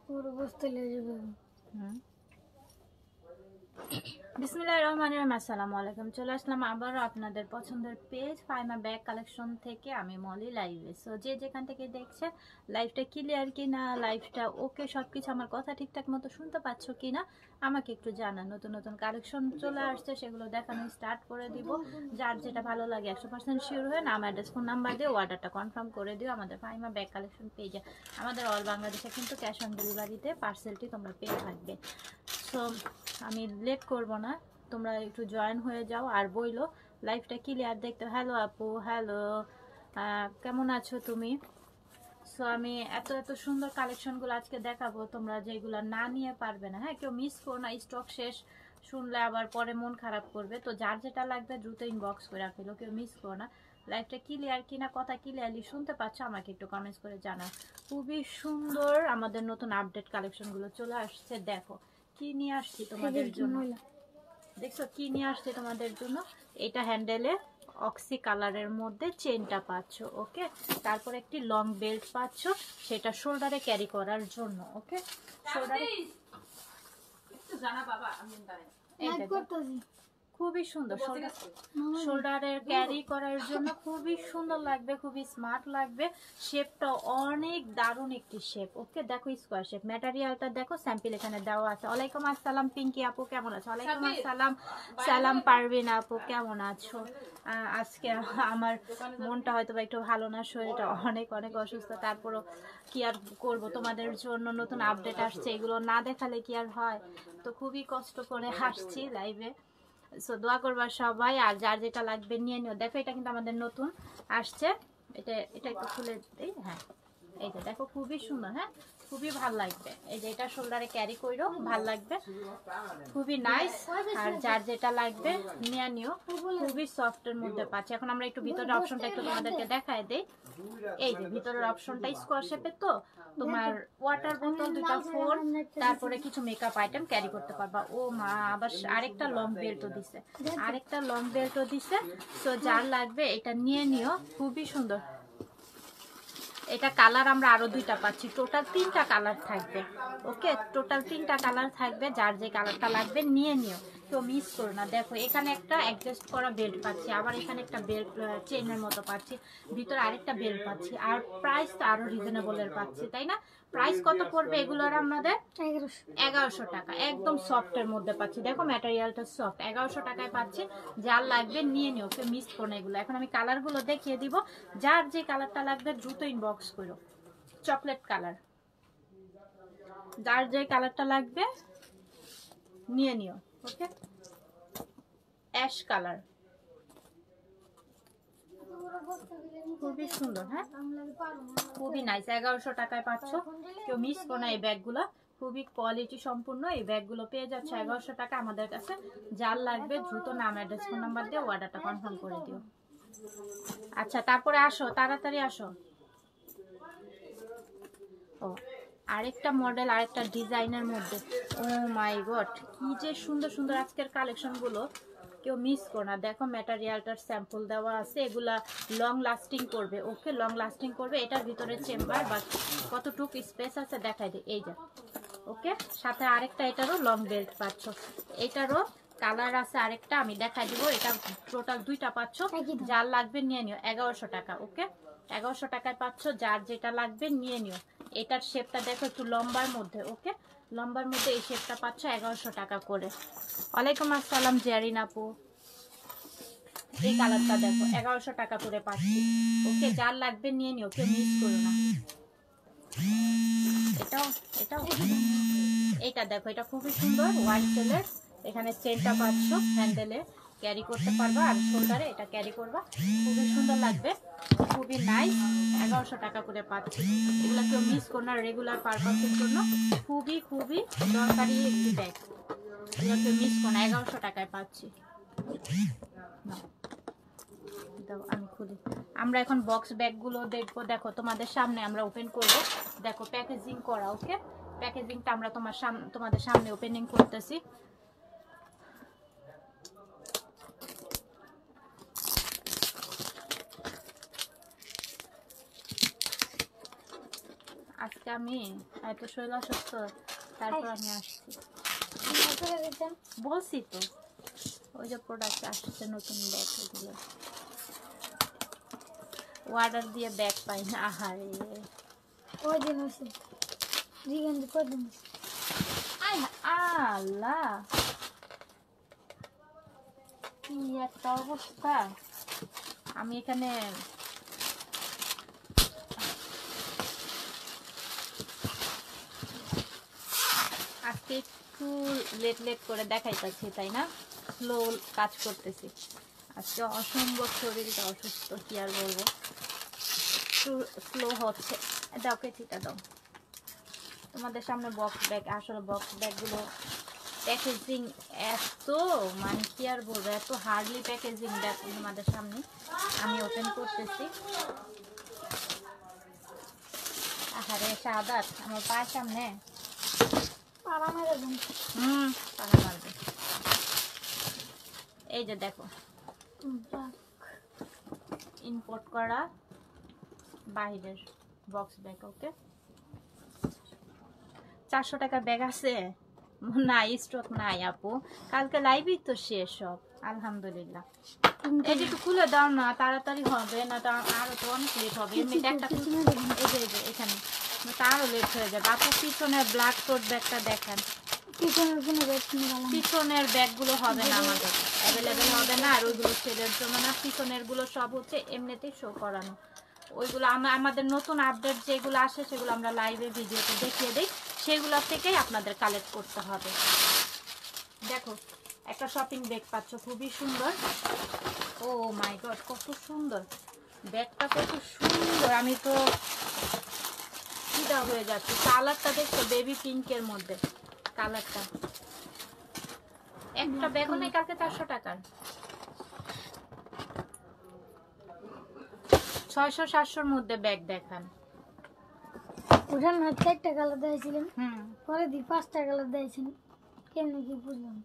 পুরো বসতে লেগে যাবে। বিসমিল্লাহির রহমানির রহিম। আসসালামু আলাইকুম। চলে আসলাম আবারও আপনাদের পছন্দের পেজ ফাইমা ব্যাগ কালেকশন থেকে। আমি মলি লাইভে। সো যে যেখান থেকে দেখছে লাইভটা ক্লিয়ার কিনা, লাইভটা ওকে, সবকিছু আমার কথা ঠিকঠাক মতো শুনতে পাচ্ছ কিনা আমাকে একটু জানান। নতুন নতুন কালেকশন চলে আসছে, সেগুলো দেখানো স্টার্ট করে দিব। যার যেটা ভালো লাগে 100% শিওর হয়ে নাম, অ্যাড্রেস, ফোন নাম্বার দিয়ে অর্ডারটা কনফার্ম করে দিও আমাদের ফাইমা ব্যাগ কালেকশন পেজে। আমাদের অল বাংলাদেশে কিন্তু ক্যাশ অন ডেলিভারিতে পার্সেলটি তোমরা পেয়ে থাকবে। সো আমি লেট করব না, তোমরা একটু জয়েন হয়ে যাও আর বইলো লাইভটা ক্লিয়ার দেখতে। হ্যালো আপু, হ্যালো, কেমন আছো তুমি? সো আমি এত এত সুন্দর কালেকশনগুলো আজকে দেখাবো, তোমরা যেগুলো না নিয়ে পারবে না। হ্যাঁ, কেউ মিস করো না, স্টক শেষ শুনলে আবার পরে মন খারাপ করবে। তো যার যেটা লাগবে দ্রুত ইনবক্স করে ফেলো, কেউ মিস করো না। লাইভটা ক্লিয়ার কিনা, কথা ক্লিয়ারলি শুনতে পাচ্ছ আমাকে একটু কমেন্টস করে জানাও। খুবই সুন্দর আমাদের নতুন আপডেট কালেকশনগুলো চলে আসছে। দেখো কি নিয়ে আসছি তোমাদের জন্য, দেখছো কি নিয়ে আসছে তোমাদের জন্য। এটা হ্যান্ডেলে অক্সি কালারের মধ্যে চেনটা পাচ্ছ, ওকে। তারপর একটি লং বেল্ট পাচ্ছ, সেটা শোল্ডারে ক্যারি করার জন্য, ওকে। শোল্ডারে একটু জানা বাবা, আমি খুবই সুন্দর শোল্ডারের ক্যারি করার জন্য, খুবই সুন্দর লাগবে, খুবই স্মার্ট লাগবে। শেপটা অনেক দারুণ একটি শেপ, ওকে। দেখো স্কোয়ার শেপ, ম্যাটেরিয়ালটা দেখো, স্যাম্পল এখানে দেওয়া আছে। ওয়ালাইকুম আসসালাম পিঙ্কি আপু, কেমন আছো? ওয়ালাইকুম আসসালাম, সালাম পারভিন আপু, কেমন আছো? আজকে আমার মনটা হয়তো একটু ভালো না, শরীরটা অনেক অনেক অসুস্থ, তারপরও কি আর করবো, তোমাদের জন্য নতুন আপডেট আসছে, এগুলো না দেখালে কি আর হয়। তো খুবই কষ্ট করে আসছি লাইভে। সো দোয়া করবা সবাই, আর যার যেটা লাগবে নিয়ে নিও। দেখো এটা কিন্তু আমাদের নতুন আসছে, এটা একটু খুলে দিই। হ্যাঁ, এই যে দেখো খুবই সুন্দর, হ্যাঁ খুবই ভালো লাগবে। এই যে এটা শোল্ডারে ক্যারি করো, ভালো লাগবে, খুবই নাইস। আর যার যেটা লাগবে নিয়ে নিও, খুবই সফটের মধ্যে পাচ্ছি। এখন আমরা একটু ভিতরের অপশনটা একটু তোমাদেরকে দেখায় দেই। এই যে ভিতরের অপশনটা স্কোয়ার শেপের, তো তোমার ওয়াটার বোতল, দুটো ফোন, তারপরে কিছু মেকআপ আইটেম ক্যারি করতে পারবা। ও মা, আবার আরেকটা লং বেল্টও দিছে, আরেকটা লং বেল্টও দিছে। তো যার লাগবে এটা নিয়ে নিও, খুবই সুন্দর। এটা কালার আমরা আরো দুইটা পাচ্ছি, টোটাল 3টা কালার থাকবে, ওকে। টোটাল 3টা কালার থাকবে, যার যে কালারটা লাগবে নিয়ে নিও, তো মিস করো না। দেখো এখানে একটা অ্যাডজাস্ট করা বেল্ট পাচ্ছি, আবার এখানে একটা বেল্ট চেইনের মতো পাচ্ছি, ভিতরে আরেকটা বেল্ট পাচ্ছি, আর প্রাইস তো আরো রিজনেবলের পাচ্ছি, তাই না? প্রাইস কত পড়বে এগুলোর? আমাদের 1100 টাকা, একদম সফটের মধ্যে পাচ্ছি। দেখো ম্যাটেরিয়ালটা সফট, 1100 টাকায় পাচ্ছি। যার লাগবে নিয়ে নিও, কেউ মিস করো না এগুলো। এখন আমি কালারগুলো দেখিয়ে দিব, যার যে কালারটা লাগবে দ্রুত ইনবক্স করো। চকলেট কালার, যার যে কালারটা লাগবে নিয়ে নিও, ওকে। অ্যাশ কালার, খুবই সুন্দর, হ্যাঁ খুবই নাইস। 1100 টাকায় পাচ্ছ, কেউ মিস করো না এই ব্যাগগুলো। খুবই কোয়ালিটি সম্পূর্ণ এই ব্যাগগুলো পেয়ে যাচ্ছে 1100 টাকা আমাদের কাছে। যার লাগবে দ্রুত নাম, অ্যাড্রেস, ফোন নাম্বার দিয়ে অর্ডারটা কনফার্ম করে দিও। আচ্ছা তারপরে আসো, তাড়াতাড়ি আসো। ও আরেকটা মডেল, আরেকটা ডিজাইনের মধ্যে, ও মাই গড কি যে সুন্দর সুন্দর আজকের কালেকশনগুলো, কেউ মিস করো না। দেখো ম্যাটেরিয়ালটার স্যাম্পল দেওয়া আছে, এগুলা লং লাস্টিং করবে, ওকে, লং লাস্টিং করবে। এটার ভিতরে চেম্বার বা কতটুকু স্পেস আছে দেখাই দিই, এই যে, ওকে। সাথে আরেকটা এটারও লং বেল্ট পাচ্ছ, এটারও কালার আছে আরেকটা, আমি দেখাই দিব। এটা টোটাল 2টা পাচ্ছ, যার লাগবে নিয়ে নিও। 1100 টাকা, ওকে, 1100 টাকায় পাচ্ছ, যার যেটা লাগবে নিয়ে নিও। এটার শেপটা দেখো একটু লম্বার মধ্যে, ওকে, লম্বার মধ্যে এই শেপটা পাচ্ছ 1100 টাকা করে। ওয়ালাইকুম আসসালাম জেরিন আপু, এই কালারটা দেখো 1100 টাকা করে পাচ্ছি, ওকে। যার লাগবে নিয়ে নিও, কেউ মিস করো না। এটাও এটাও এইটা দেখো, এটা খুবই সুন্দর, হোয়াইট কালার। এখানে চেনটা পাচ্ছ, হ্যান্ডেলে ক্যারি করতে পারবা, আর শোল্ডারে এটা ক্যারি করবা, খুবই সুন্দর লাগবে, খুবই নাইস। 1100 টাকা করে পাচ্ছি, এগুলো কেউ মিস করো না, রেগুলার পারপাসের জন্য খুবই খুবই দরকারি একটি ব্যাগ, এগুলো কেউ মিস করো না। 1100 টাকায় পাচ্ছি। আমি খুলি, আমরা এখন বক্স ব্যাগগুলো দেখবো। দেখো তোমাদের সামনে আমরা ওপেন করব, দেখো প্যাকেজিং করা, ওকে। প্যাকেজিংটা আমরা তোমাদের সামনে ওপেনিং করতেছি। আজকে আমি এত শরীর অসুস্থ, তারপর আমি আসছি। বলছি তো ওই যে প্রোডাক্ট আসছে নতুন ব্যাগ, ওগুলো অর্ডার দিয়ে ব্যাগ পাই না। আহারে কয়দিন হয়েছে দিগন্ত কয়দিন? আল্লাহ কি একটা অবস্থা। আমি এখানে আজকে একটু লেট করে দেখাইতেছি, তাই না? স্লো কাজ করতেছি আজকে, অসম্ভব শরীরটা অসুস্থ, কি আর বলবো, একটু স্লো হচ্ছে। দাও কেচিটা দাও। তোমাদের সামনে বক্স ব্যাগ, আসলে বক্স ব্যাগগুলো প্যাকেজিং এত, মানে কি আর বলবো, এত হার্ডলি প্যাকেজিং ব্যাগ তোমাদের সামনে আমি ওপেন করতেছি। আহারে সাদাত আমার পায়ের সামনে পাড়া মেরে দেন। পাড়া মারবে। এই যে দেখো ইম্পোর্ট করা বাইরের বক্স ব্যাগ। ওকে 400 টাকার ব্যাগ আছে না? স্টক নাই আপু, কালকে লাইভই তো শেষ সব আলহামদুলিল্লাহ। এটা একটু খুলে দাও না, তাড়াতাড়ি হবে না তো আরো তো অনেক লেট হবে। এমনিতে একটা এই যে এখানে আরো লেট হয়ে যাবে। আপু পিছনের ব্ল্যাক কোট ব্যাগটা দেখেন। পিছনের ব্যাগগুলো হবে না, আমাদের অ্যাভেলেবেল হবে না। আর ওইগুলো সেলের জন্য না, পিছনের গুলো সব হচ্ছে এমনিতেই শো করানো। ওইগুলো আমাদের নতুন আপডেট যেগুলো আসে সেগুলো আমরা লাইভে ভিডিওতে দেখিয়ে দিই, সেগুলো থেকেই আপনাদের কালেক্ট করতে হবে। দেখো একটা শপিং ব্যাগ পাচ্ছ, খুবই সুন্দর। ও মাই গড কত সুন্দর ব্যাগটা, কত সুন্দর। আমি তো ফিদা হয়ে যাচ্ছে। কালারটা দেখছো বেবি পিঙ্কের মধ্যে কালারটা। একটা ব্যাগও নেই কালকে 400 টাকার। 600-700-র মধ্যে ব্যাগ দেখান। ওটার না 4টা কালার দিয়েছিলেন, পরে 5টা কালার দিয়েছেন, কেমনি কি বুঝলাম।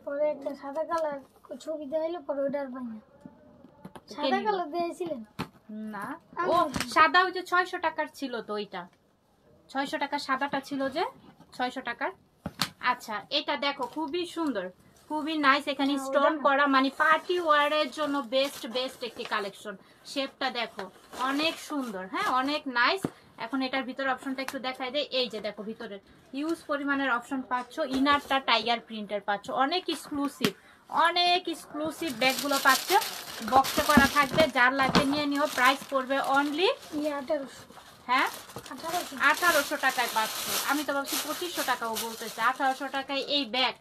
পরে একটা সাদা কালার ছবি দেখাইলো, পরে ওটার পাই না। সাদা কালার দিয়েছিলেন না? ও সাদা ওই যে 600 টাকার ছিল তো, ওইটা 600 টাকার সাদাটা ছিল যে 600 টাকার। আচ্ছা এটা দেখো খুবই সুন্দর, খুবই নাইস। এখানে স্টোন করা, মানে পার্টি ওয়্যারের জন্য বেস্ট একটি কালেকশন। শেপটা দেখো অনেক সুন্দর, হ্যাঁ অনেক নাইস। এখন এটার ভিতর অপশনটা একটু দেখাই দেয়। এই যে দেখো ভিতরের হিউজ পরিমাণের অপশন পাচ্ছ। ইনারটা টাইগার প্রিন্টের পাচ্ছ, অনেক এক্সক্লুসিভ ব্যাগগুলো পাচ্ছ। বক্সে করা থাকবে, যার লাগবে নিয়ে নিও। প্রাইস পড়বে অনলি 1800। হ্যাঁ 1800 টাকায় পাচ্ছ। আমি তো ভাবছি 2500 টাকাও বলতেছে। 1800 টাকায় এই ব্যাগ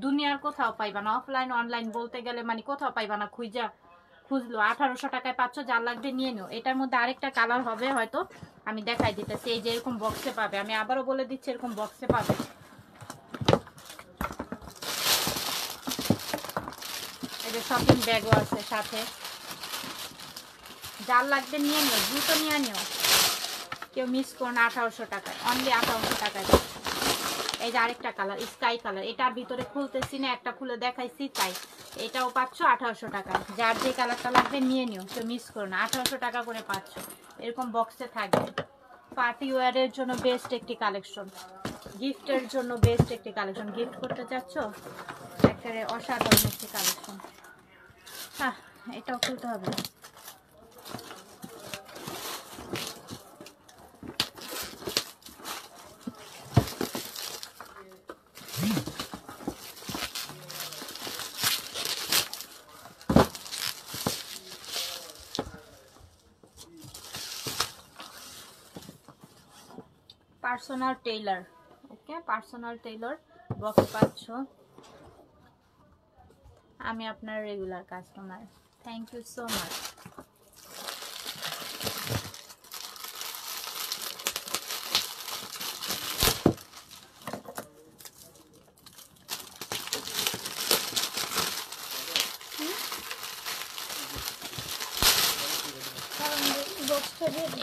দুনিয়ার কোথাও পাইবা না, অফলাইন অনলাইন বলতে গেলে মানে কোথাও পাইবা না। খুঁজলো 1800 টাকায় পাচ্ছ, যার লাগবে নিয়ে নিও। এটার মধ্যে আরেকটা কালার হবে হয়তো, আমি দেখাই দিতেছি। এই যে এরকম বক্সে পাবে, আমি আবারও বলে দিচ্ছি এরকম বক্সে পাবে। এই যে শপিং ব্যাগও আছে সাথে, যার লাগবে নিয়ে নিও, দ্রুত নিয়ে নিও, কেউ মিস করো না। 1800 টাকায়, অনলি 1800 টাকায়। এই যে আরেকটা কালার স্কাই কালার, এটার ভিতরে খুলতেছি না, একটা খুলে দেখাইছি তাই। এটাও পাচ্ছ 1800 টাকায়, যার যে কালারটা লাগবে নিয়ে নিও, কেউ মিস করো না। 1800 টাকা করে পাচ্ছ, এরকম বক্সে থাকবে। পার্টি ওয়্যারের জন্য বেস্ট একটি কালেকশন, গিফটের জন্য বেস্ট একটি কালেকশন। গিফট করতে চাচ্ছ একেবারে অসাধারণ একটি কালেকশন। হ্যাঁ এটাও খুলতে হবে না। Personal tailor, okay personal tailor box পাচ্ছ। আমি আপনার regular customer, thank you so much.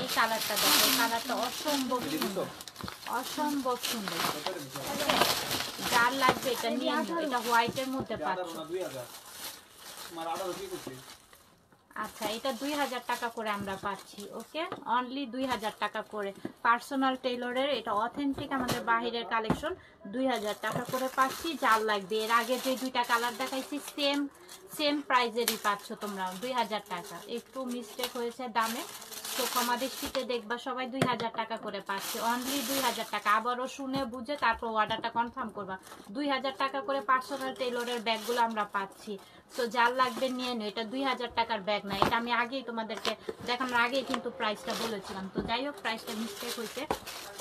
এই কালারটা দেখো, এই কালারটা অসম্ভব সুন্দর, অসম্ভব সুন্দর। যার লাগবে এটা নিয়ে নিও। এটা হোয়াইটের মধ্যে পাচ্ছ। আচ্ছা, এটা 2000 টাকা করে আমরা পাচ্ছি। ওকে, অনলি 2000 টাকা করে পার্সোনাল টেইলরের, এটা অথেন্টিক আমাদের বাহিরের কালেকশন। 2000 টাকা করে পাচ্ছি। যার লাগবে, এর আগে যে দুইটা কালার দেখাইছি সেম প্রাইজেরই পাচ্ছ তোমরা 2000 টাকা। একটু মিস্টেক হয়েছে দামে, তো কমাদের শীতে দেখবা সবাই 2000 টাকা করে পাচ্ছে। অনলি 2000 টাকা। আবারও শুনে বুঝে তারপর অর্ডারটা কনফার্ম করবা। 2000 টাকা করে পার্সোনাল টেইলরের ব্যাগগুলো আমরা পাচ্ছি। তো যার লাগবে নিয়ে নিও। এটা 2000 টাকার ব্যাগ না, এটা আমি আগেই তোমাদেরকে দেখানোর আগেই কিন্তু প্রাইসটা বলেছিলাম। তো যাই হোক, প্রাইসটা মিস্টেক হয়েছে।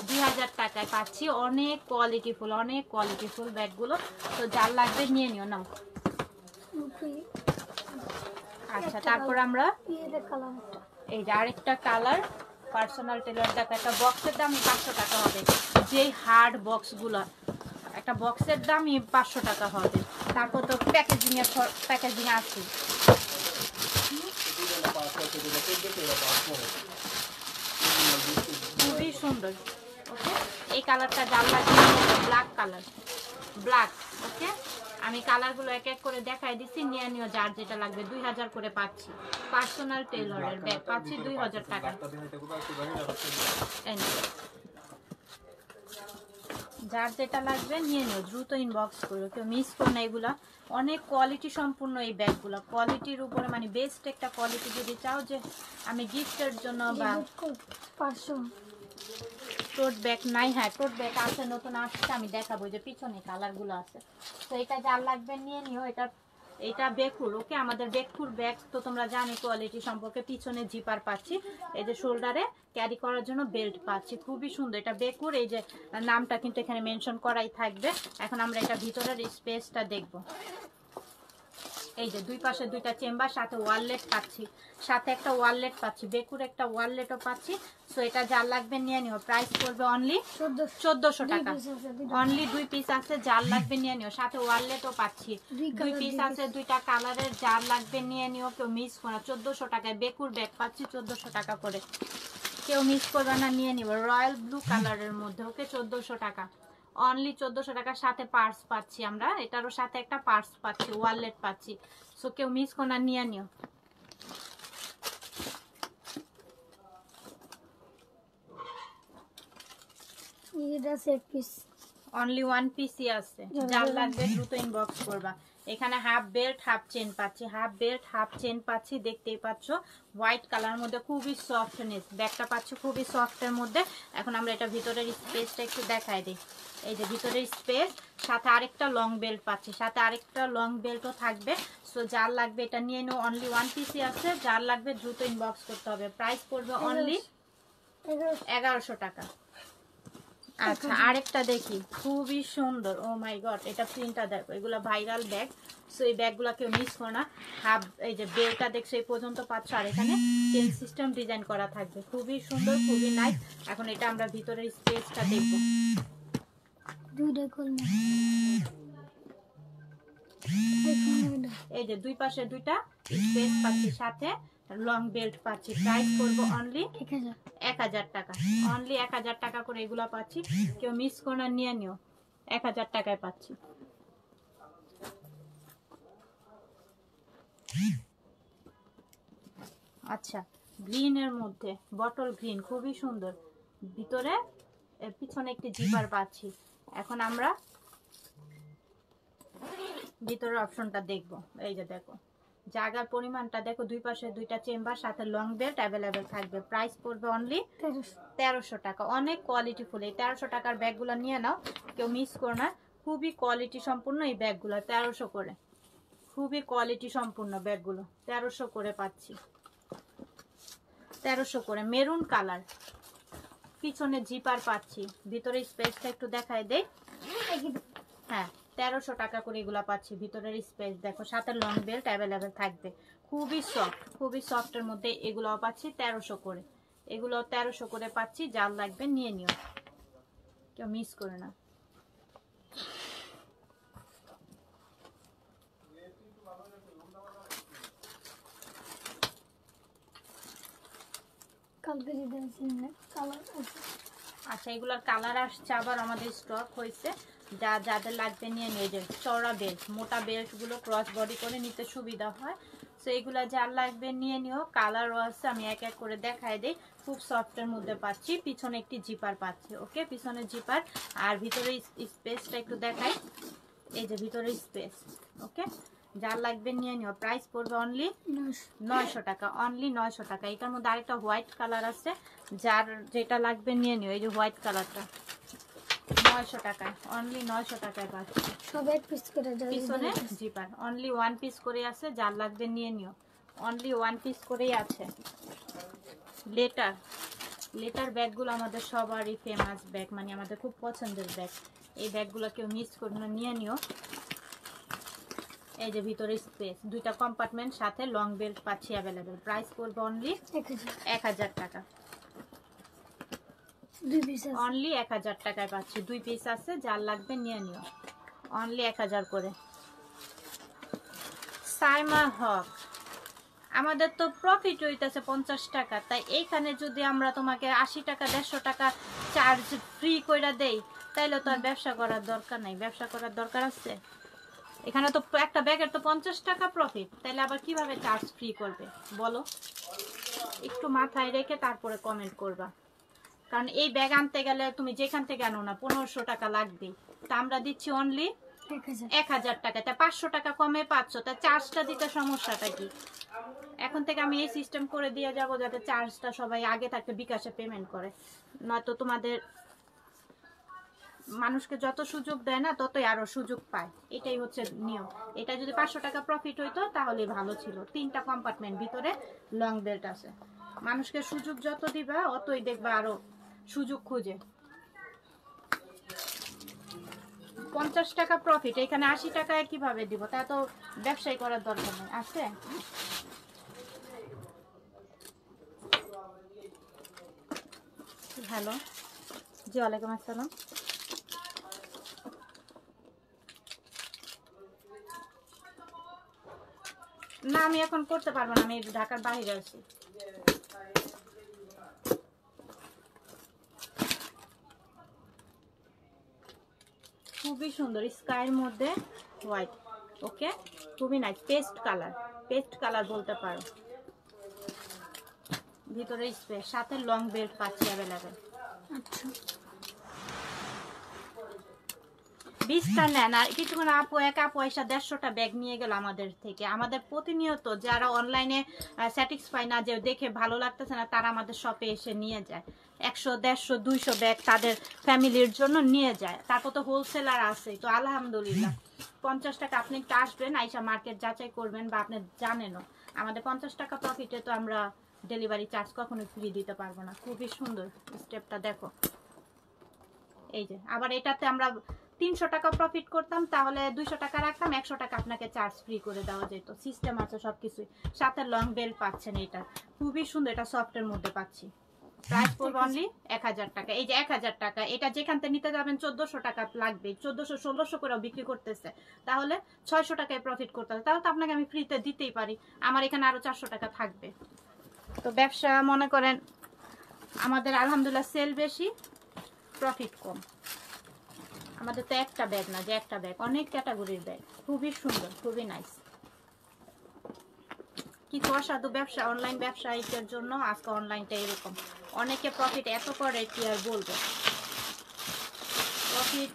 2000 টাকায় পাচ্ছি অনেক কোয়ালিটিফুল ব্যাগগুলো। তো যার লাগবে নিয়ে নিও। নাও। আচ্ছা, তারপর আমরা এই যে আরেকটা কালার পার্সোনাল টেইলর দেখো। একটা বক্সের দাম 500 টাকা হবে। যেই হার্ড বক্সগুলো, একটা বক্সের দামই 500 টাকা হবে। তারপর তো প্যাকেজিং আছে। খুবই সুন্দর। ওকে, এই কালারটা যার লাগবে ব্ল্যাক কালার, ব্ল্যাক। ওকে, আমি কালারগুলো এক এক করে দেখাই দিচ্ছি, নিয়ে নিও যার যেটা লাগবে। 2000 করে পাচ্ছি পার্সোনাল টেইলরের ব্যাগ, পাচ্ছি 2000 টাকা। যার যেটা লাগবে নিয়ে নিও, দ্রুত ইনবক্স করো, কেউ মিস করো না। এগুলা অনেক কোয়ালিটি সম্পূর্ণ এই ব্যাগগুলো, কোয়ালিটির উপরে মানে বেস্ট একটা কোয়ালিটি। যদি চাও যে আমি গিফটের জন্য বা টোট ব্যাগ নাই, হ্যাঁ টোট ব্যাগ আছে, নতুন আসছে, আমি দেখাবো যে পিছনে কালারগুলো আছে। তো এটা যার লাগবে নিয়ে নিও। এটা বেকুর। ওকে, আমাদের বেকুর ব্যাগ তো তোমরা জানো কোয়ালিটি সম্পর্কে। পিছনে জিপার পাচ্ছি, এই যে শোল্ডারে ক্যারি করার জন্য বেল্ট পাচ্ছি, খুবই সুন্দর। এটা বেকুর, এই যে নামটা কিন্তু এখানে মেনশন করাই থাকবে। এখন আমরা এটা ভিতরের স্পেসটা দেখব। এই যে দুই পাশে দুইটা চেম্বার, সাথে ওয়াললেট পাচ্ছি, সাথে একটা ওয়াললেট পাচ্ছি, বেকুর একটা ওয়াললেটও পাচ্ছি। সো এটা যার লাগবে নিয়ে নিও। প্রাইস পড়বে অনলি 1400 টাকা। অনলি 2 পিস আছে, যার লাগবে নিয়ে নিও। সাথে ওয়াললেটও পাচ্ছি, 2 পিস আছে, দুইটা কালারের। যার লাগবে নিয়ে নিও, কেউ মিস করো না। 1400 টাকায় বেকুর ব্যাগ পাচ্ছি, 1400 টাকা করে। কেউ মিস করবে না, নিয়ে নিব। রয়্যাল ব্লু কালারের মধ্যে। ওকে, 1400 টাকা, অনলি 1400 টাকার সাথে পার্স পাচ্ছি আমরা। এটারও সাথে একটা পার্স পাচ্ছি, ওয়ালেট পাচ্ছি। সো কেউ মিস করো না, নিয়ে নিও। অনলি 1 পিসই আছে, যার লাগবে দ্রুত ইনবক্স করবা। এখানে হাফ বেল্ট হাফ চেন পাচ্ছি, হাফ বেল্ট হাফ চেন পাচ্ছি, দেখতেই পাচ্ছ হোয়াইট কালার মধ্যে, খুবই সফটনেস। ব্যাগটা পাচ্ছি খুবই সফটের মধ্যে। এখন আমরা এটা ভিতরের স্পেসটা একটু দেখাই দিই। এই যে ভিতরের স্পেস, সাথে আরেকটা লং বেল্ট পাচ্ছি, সাথে আরেকটা লং বেল্টও থাকবে। সো যার লাগবে এটা নিয়ে নিও। অনলি 1 পিসই আছে, যার লাগবে দ্রুত ইনবক্স করতে হবে। প্রাইস পড়বে অনলি 1100 টাকা। আচ্ছা, আরেকটা দেখি, খুবই সুন্দর। ও মাই গড, এটা প্রিন্টটা দেখো, এগুলো ভাইরাল ব্যাগ। সো এই ব্যাগগুলো কেউ মিস করো না। হাফ, এই যে বেলটা দেখছো এই পর্যন্ত পাচ্ছ, আর এখানে চেন সিস্টেম ডিজাইন করা থাকবে, খুবই সুন্দর, খুবই নাইস। এখন এটা আমরা ভিতরের স্পেসটা দেখবো। এই যে দুই পাশে দুইটা স্পেস পাচ্ছি, সাথে লং বেল্ট পাচ্ছি। প্রাইস করবো অনলি 1000 টাকা। অনলি 1000 টাকা করে এগুলো পাচ্ছি, কেউ মিস করো না, নিয়ে নিও। 1000 টাকায় পাচ্ছি। আচ্ছা, গ্রিনের মধ্যে বটল গ্রিন, খুবই সুন্দর। ভিতরে পিছনে একটি জিপার পাচ্ছি। এখন আমরা ভিতরের অপশনটা দেখবো। এই যে দেখো জায়গার পরিমাণটা দেখো, দুই পাশে দুইটা চেম্বার, সাথে লং বেল্ট অ্যাভেলেবেল থাকবে। প্রাইস পড়বে অনলি 1300 টাকা। অনেক কোয়ালিটিফুল। এই 1300 টাকার ব্যাগগুলো নিয়ে নাও, কেউ মিস করো না। খুবই কোয়ালিটি সম্পূর্ণ এই ব্যাগগুলো, 1300 করে। খুবই কোয়ালিটি সম্পূর্ণ ব্যাগগুলো 1300 করে পাচ্ছি, 1300 করে। মেরুন কালার, পিছনে জিপার পাচ্ছি, ভিতরে স্পেসটা একটু দেখাই দেই। হ্যাঁ, 1300 টাকা করে এগুলা পাচ্ছি। ভিতরের স্পেস দেখো, সাথে লং বেল্ট অ্যাভেলেবেল থাকবে। খুবই সফট, খুবই সফটের মধ্যে এগুলোও পাচ্ছি 1300 করে। এগুলো 1300 করে পাচ্ছি, যার লাগবে নিয়ে নিও, কেউ মিস করে না। আচ্ছা, এগুলোর কালার আসছে আবার, আমাদের স্টক হয়েছে। যাদের লাগবে নিয়ে নিয়ে যে চওড়া বেল্ট, মোটা বেল্ট গুলো ক্রস বডি করে নিতে সুবিধা হয়। সো এগুলা যার লাগবে নিয়ে নিও। কালারও আছে, আমি এক এক করে দেখাই দিই। খুব সফটের মধ্যে পাচ্ছি, পিছনে একটি জিপার পাচ্ছি। ওকে, পিছনে জিপার আর ভিতরে স্পেসটা একটু দেখাই। এই যে ভিতরে স্পেস। ওকে, যার লাগবে নিয়ে নিও। প্রাইস পড়বে অনলি 900 টাকা, অনলি 900 টাকা। এটার মধ্যে আরেকটা হোয়াইট কালার আছে, যার যেটা লাগবে নিয়ে নিও। এই যে হোয়াইট কালারটা 900 টাকায়, অনলি 900 টাকায় পাচ্ছি। সব এক পিস করে পিছনে জিপার, অনলি 1 পিস করে আছে, যার লাগবে নিয়ে নিও। অনলি 1 পিস করেই আছে। লেটার ব্যাগগুলো আমাদের সবারই ফেমাস ব্যাগ, মানে আমাদের খুব পছন্দের ব্যাগ। এই ব্যাগগুলো কেউ মিস করে না, নিয়ে নিও। এই যে ভিতরে স্পেস, 2টা কম্পার্টমেন্ট, সাথে লং বেল্ট পাচ্ছি অ্যাভেলেবেল। প্রাইস পড়বে অনলি 1000 টাকা, 2 পিস আছে, অনলি 1000 টাকায় পাচ্ছি। 2 পিস আছে, যার লাগবে নিয়ে নিও। অনলি 1000 করে। সাইমা হক, আমাদের তো প্রফিট হইতেছে 50 টাকা, তাই এইখানে যদি আমরা তোমাকে 80 টাকা 150 টাকা চার্জ ফ্রি কইরা দেই, তাইলে তো আর ব্যবসা করার দরকার নাই। ব্যবসা করার দরকার আছে? এখানে তো একটা ব্যাগের তো 50 টাকা প্রফিট, তাইলে আবার কিভাবে চার্জ ফ্রি করবে বলো? একটু মাথায় রেখে তারপরে কমেন্ট করবা, কারণ এই ব্যাগ আনতে গেলে তুমি যেখান থেকে আনো না 1500 টাকা লাগবে। তা আমরা দিচ্ছি অনলি 1000 টাকা, তা 500 টাকা কমে পাচ্ছ, তা চার্জটা দিতে সমস্যাটা কি? এখন থেকে আমি এই সিস্টেম করে দিয়ে যাব, যাতে চার্জটা সবাই আগে থাকতে বিকাশে পেমেন্ট করে। নয়তো তোমাদের মানুষকে যত সুযোগ দেয় না, ততই আরো সুযোগ পায়। এটাই হচ্ছে নিয়ম। এটা যদি 500 টাকা প্রফিট হইতো তাহলে ভালো ছিল। 3টা কম্পার্টমেন্ট, ভিতরে লং বেল্ট আছে। মানুষকে সুযোগ যত দিবা, অতই দেখবা আরো সুযোগ খুঁজে। 50 টাকা প্রফিট, এখানে 80 টাকায় কিভাবে দিব? তা তো ব্যবসায়ী করার দরকার নেই। আছে হ্যালো, জি ওয়ালাইকুম আসসালাম। না, আমি এখন করতে পারবো না, আমি ঢাকার বাইরে আছি। খুবই সুন্দর, স্কাইয়ের মধ্যে হোয়াইট। ওকে, খুবই নাইস, পেস্ট কালার বলতে পারো। ভিতরে স্পেস, সাথে লং বেল্ট পাচ্ছি অ্যাভেলেবেল। আচ্ছা, 20টা নেন। আর কিছুক্ষণ আপু একা পয়সা 150টা ব্যাগ নিয়ে গেল আমাদের থেকে। আমাদের প্রতিনিয়ত যারা অনলাইনে স্যাটিসফাই না, যে দেখে ভালো লাগতেছে না, তারা আমাদের শপে এসে নিয়ে যায় 100, 150, 200 ব্যাগ তাদের ফ্যামিলির জন্য নিয়ে যায়। তারপর তো হোলসেলার আছে, তো আলহামদুলিল্লাহ। 50 টাকা আপনি একটু আসবেন, আইসা মার্কেট যাচাই করবেন, বা আপনি জানেনও আমাদের 50 টাকা প্রফিটে তো আমরা ডেলিভারি চার্জ কখনো ফ্রি দিতে পারবো না। খুবই সুন্দর স্টেপটা দেখো। এই যে আবার এটাতে আমরা 300 টাকা প্রফিট করতাম, তাহলে 200 টাকা রাখতাম, 100 টাকা আপনাকে চার্জ ফ্রি করে দেওয়া যেত। সিস্টেম আছে সবকিছুই। সাথে লং বেল্ট পাচ্ছেন, এটা খুবই সুন্দর, এটা সফটের মধ্যে পাচ্ছি। প্রাইস পড়বে অনলি 1000 টাকা। এই যে 1000 টাকা, এটা যেখান থেকে নিতে যাবেন 1400 টাকা লাগবে। 1400, 1600 করেও বিক্রি করতেছে, তাহলে 600 টাকায় প্রফিট করতে হবে। তাহলে তো আপনাকে আমি ফ্রিতে দিতেই পারি, আমার এখানে আরো 400 টাকা থাকবে। তো ব্যবসা মনে করেন আমাদের আলহামদুলিল্লাহ সেল বেশি, প্রফিট কম। আমাদের তো একটা ব্যাগ না যে একটা ব্যাগ, অনেক ক্যাটাগরির ব্যাগ। খুবই সুন্দর, খুবই নাইস। কি অসাধু ব্যবসা, অনলাইন ব্যবসায়ীদের জন্য আজকে অনলাইনটা এরকম। অনেকে প্রফিট এত করে, কি আর বলবো। প্রফিট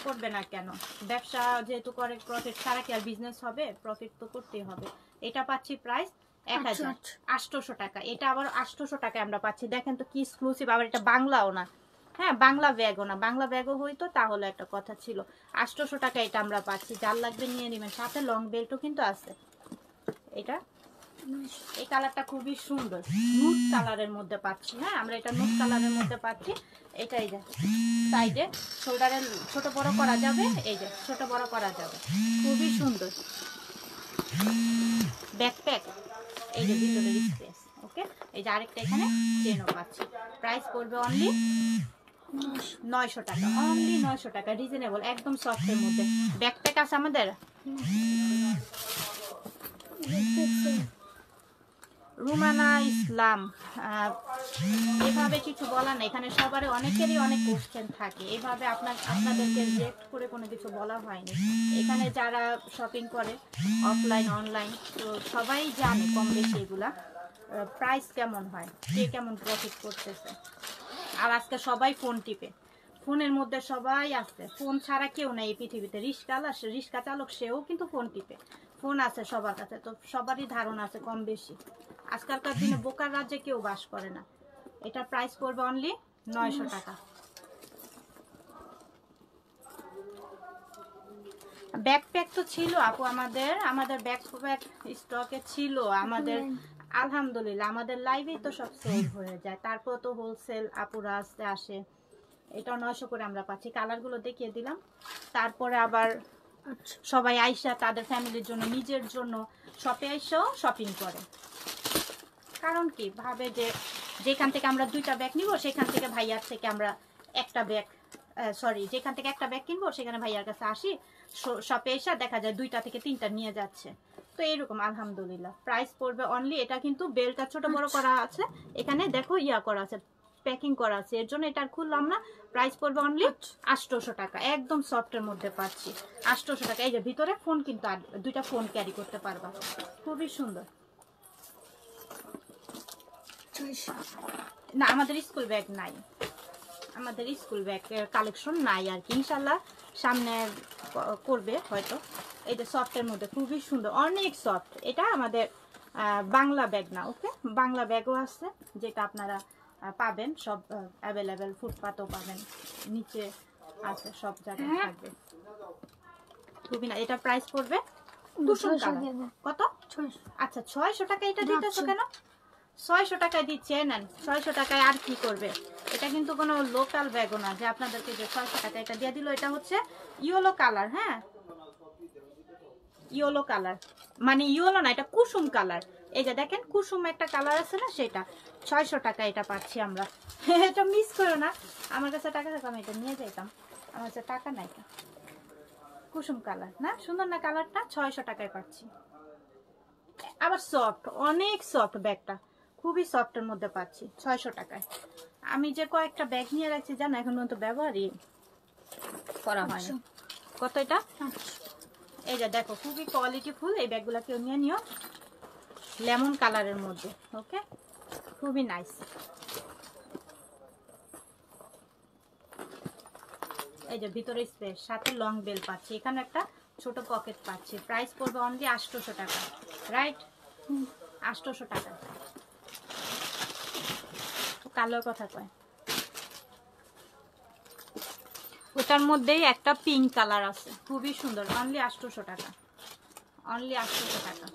করবে না কেন? ব্যবসা যেহেতু করে, প্রফিট ছাড়া কি আর বিজনেস হবে? প্রফিট তো করতেই হবে। এটা পাচ্ছি প্রাইস 1800 টাকা। এটা আবার 800 টাকায় আমরা পাচ্ছি। দেখেন তো কি এক্সক্লুসিভ। আবার এটা বাংলাও না, হ্যাঁ বাংলা ব্যাগও না। বাংলা ব্যাগও হইতো তাহলে একটা কথা ছিল। 800 টাকা এটা আমরা পাচ্ছি। যার লাগবে নিয়ে নেবেন। সাথে লং বেল্টও কিন্তু আছে। এটা এই কালারটা খুবই সুন্দর, নুট কালারের মধ্যে পাচ্ছি। হ্যাঁ, আমরা এটা নুট কালারের মধ্যে পাচ্ছি। এটা এই যে সাইডে শোল্ডারে ছোট বড় করা যাবে, এই যে ছোট বড় করা যাবে। খুবই সুন্দর ব্যাকপ্যাক। এই যে ভিতরের স্পেস। ওকে, এই যে আরেকটা এখানে চেনও পাচ্ছি। প্রাইস পড়বে অনলি 900 টাকা, অনলি 900 টাকা। রিজনেবল, একদম সফটের মধ্যে। ব্যাকপ্যাক আছে আমাদের। রুমানা ইসলাম, এভাবে কিছু বলা না, এখানে সবার অনেকেরই অনেক কোশ্চেন থাকে, এভাবে আপনাদেরকে রিজেক্ট করে কোনো কিছু বলা হয়নি। এখানে যারা শপিং করে অফলাইন অনলাইন, তো সবাই জানে কম বেশি এগুলা প্রাইস কেমন হয়, কে কেমন প্রফিট করতেছে। আর আজকে সবাই ফোন টিপে, ফোনের মধ্যে সবাই আছে, ফোন ছাড়া কেউ নেই এই পৃথিবীতে। রিক্সা চালক সেও কিন্তু ফোন টিপে, ফোন আছে সবার কাছে, তো সবারই ধারণা আছে কম বেশি। আজকালকার দিনে বোকার রাজ্যে কেউ বাস করে না। এটার প্রাইস পড়বে অনলি 900 টাকা। ব্যাকপ্যাক তো ছিল আপু, আমাদের ব্যাকপ্যাক স্টকে ছিল আমাদের, আলহামদুলিল্লাহ আমাদের লাইভেই তো সব সেল হয়ে যায়। তারপর তো হোলসেল আপুরা আসে, এটা 900 করে আমরা পাচ্ছি। কালারগুলো দেখিয়ে দিলাম। তারপরে আবার সবাই আইসা তাদের ফ্যামিলির জন্য, নিজের জন্য শপে আইসাও শপিং করে। কারণ কি ভাবে যে যেখান থেকে আমরা 2টা ব্যাগ নিব সেখান থেকে ভাইয়ার থেকে আমরা একটা ব্যাগ, যেখান থেকে একটা ব্যাগ কিনবো সেখানে ভাইয়ার কাছে আসি, শপে এসে দেখা যায় 2টা থেকে 3টা নিয়ে যাচ্ছে। তো এরকম আলহামদুলিল্লাহ। প্রাইস পড়বে অনলি, এটা কিন্তু বেলটা ছোট বড় করা আছে, এখানে দেখো ইয়া করা আছে, প্যাকিং করা আছে, এর জন্য এটা খুললাম না। প্রাইস পড়বে অনলি 800 টাকা, একদম সফটের মধ্যে পাচ্ছি 800 টাকা। এই যে ভিতরে ফোন কিন্তু 2টা ফোন ক্যারি করতে পারবা, খুবই সুন্দর। না আমাদের স্কুল ব্যাগ নাই, আমাদের স্কুল ব্যাগ কালেকশন নাই আর কি, ইনশাল্লাহ সামনে করবে হয়তো। এই যে সফটের মধ্যে খুবই সুন্দর, অনেক সফট। এটা আমাদের বাংলা ব্যাগ না, ওকে, বাংলা ব্যাগও আছে, যেটা আপনারা পাবেন সব অ্যাভেলেবেল, ফুটপাতও পাবেন, নিচে আছে, সব জায়গায় থাকবে। খুবই না, এটা প্রাইস পড়বে কত? আচ্ছা 600 টাকা। এটা দিতেছো কেন? 600 টাকায় দিচ্ছে, নেন 600 টাকায়। আর কি করবে? এটা কিন্তু কোনো লোকাল ব্যাগও না যে আপনাদেরকে যে 600 টাকা এটা দিয়ে দিল। এটা হচ্ছে ইয়েলো কালার, হ্যাঁ ইয়েলো কালার, মানে ইয়েলো না, এটা কুসুম কালার। এই যে দেখেন কুসুম একটা কালার আছে না, সেটা 600 টাকা এটা পাচ্ছি আমরা। এটা মিস করো না, আমার কাছে টাকা থাকলে আমি এটা নিয়ে যাইতাম, আমার কাছে টাকা নাই। কুসুম কালার না, সুন্দর না কালারটা? 600 টাকায় পাচ্ছি। আবার সফট, অনেক সফট ব্যাগটা, খুবই সফটের মধ্যে পাচ্ছি 600 টাকায়। আমি যে কয়েকটা ব্যাগ নিয়ে রাখছি জানো, এখন পর্যন্ত ব্যবহারই করা হয়নি। কত এটা? এই যে দেখো খুবই কোয়ালিটি ফুল, এই ব্যাগগুলো কেউ নিয়ে নিও, লেমন কালারের মধ্যে, ওকে, খুবই নাইস। এই যে ভিতরে স্পেস, সাথে লং বেল পাচ্ছি, এখানে একটা ছোট পকেট পাচ্ছি। প্রাইস পড়বে অনলি 800 টাকা, রাইট? 800 টাকা। কালোর কথা কয়, ওটার মধ্যেই একটা পিঙ্ক কালার আছে, খুবই সুন্দর, অনলি 800 টাকা, অনলি 800 টাকা।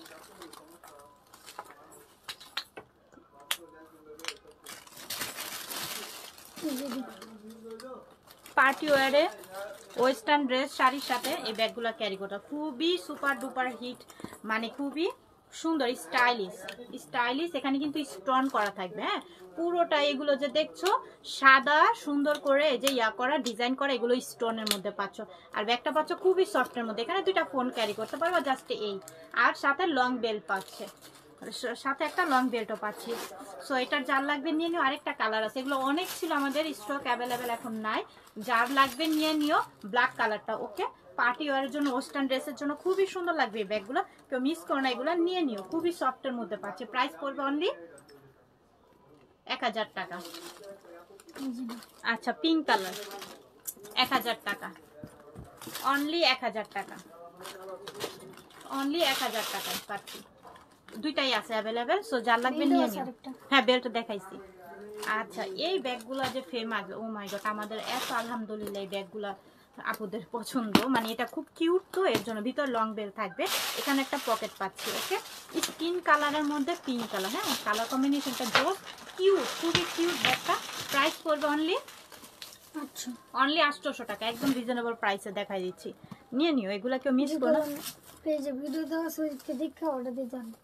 পার্টি ওয়ারে ওয়েস্টার্ন ড্রেস শাড়ির সাথে এই ব্যাগগুলো ক্যারি করতে খুবই সুপার ডুপার হিট, মানে খুবই সুন্দর, স্টাইলিশ স্টাইলিশ। এখানে কিন্তু স্টোন করা থাকবে, হ্যাঁ পুরোটা। এগুলো যে দেখছো সাদা সুন্দর করে যে ইয়া করা, ডিজাইন করা, এগুলো স্টোনের মধ্যে পাচ্ছ। আর ব্যাগটা পাচ্ছ খুবই সফটের মধ্যে, এখানে 2টা ফোন ক্যারি করতে পারবো, জাস্ট এই। আর সাথে লং বেল্ট পাচ্ছে, সাথে একটা লং বেল্টও পাচ্ছি। সো এটার যার লাগবে নিয়ে নিও। আরেকটা কালার আছে, এগুলো অনেক ছিল আমাদের স্টক, অ্যাভেলেবেল এখন নাই। যার লাগবে নিয়ে নিও, ব্ল্যাক কালারটা, ওকে। পার্টি ওয়ারের জন্য, ওয়েস্টার্ন ড্রেসের জন্য খুবই সুন্দর লাগবে এই ব্যাগগুলো, কেউ মিস করো না, এগুলো নিয়ে নিও, খুবই সফটের মধ্যে পাচ্ছে। প্রাইস পড়বে অনলি 1000 টাকা। আচ্ছা পিঙ্ক কালার 1000 টাকা, অনলি 1000 টাকা, অনলি 1000 টাকায় পাচ্ছি। 2টাই আছে অ্যাভেলেবেল, সো যার লাগবে নিয়ে নিও। হ্যাঁ বেল্ট দেখাইছি। আচ্ছা এই ব্যাগগুলো যে ফেমাস, ও মাই গড, আমাদের এত আলহামদুলিল্লাহ এই ব্যাগগুলো আপুদের পছন্দ, মানে এটা খুব কিউট, তো এর জন্য ভিতর লং বেল থাকবে, এখানে একটা পকেট পাচ্ছি, ওকে। স্কিন কালারের মধ্যে পিঙ্ক কালার, হ্যাঁ কালার কম্বিনেশনটা জোস, কিউট, খুবই কিউট ব্যাগটা। প্রাইস পড়বে অনলি, আচ্ছা অনলি 800 টাকা, একদম রিজনেবল প্রাইসে দেখাই দিচ্ছি, নিয়ে নিও, এগুলা কেউ মিস করো না। পেজে ভিডিও দেওয়া আছে, দেখে অর্ডার দিতে হবে।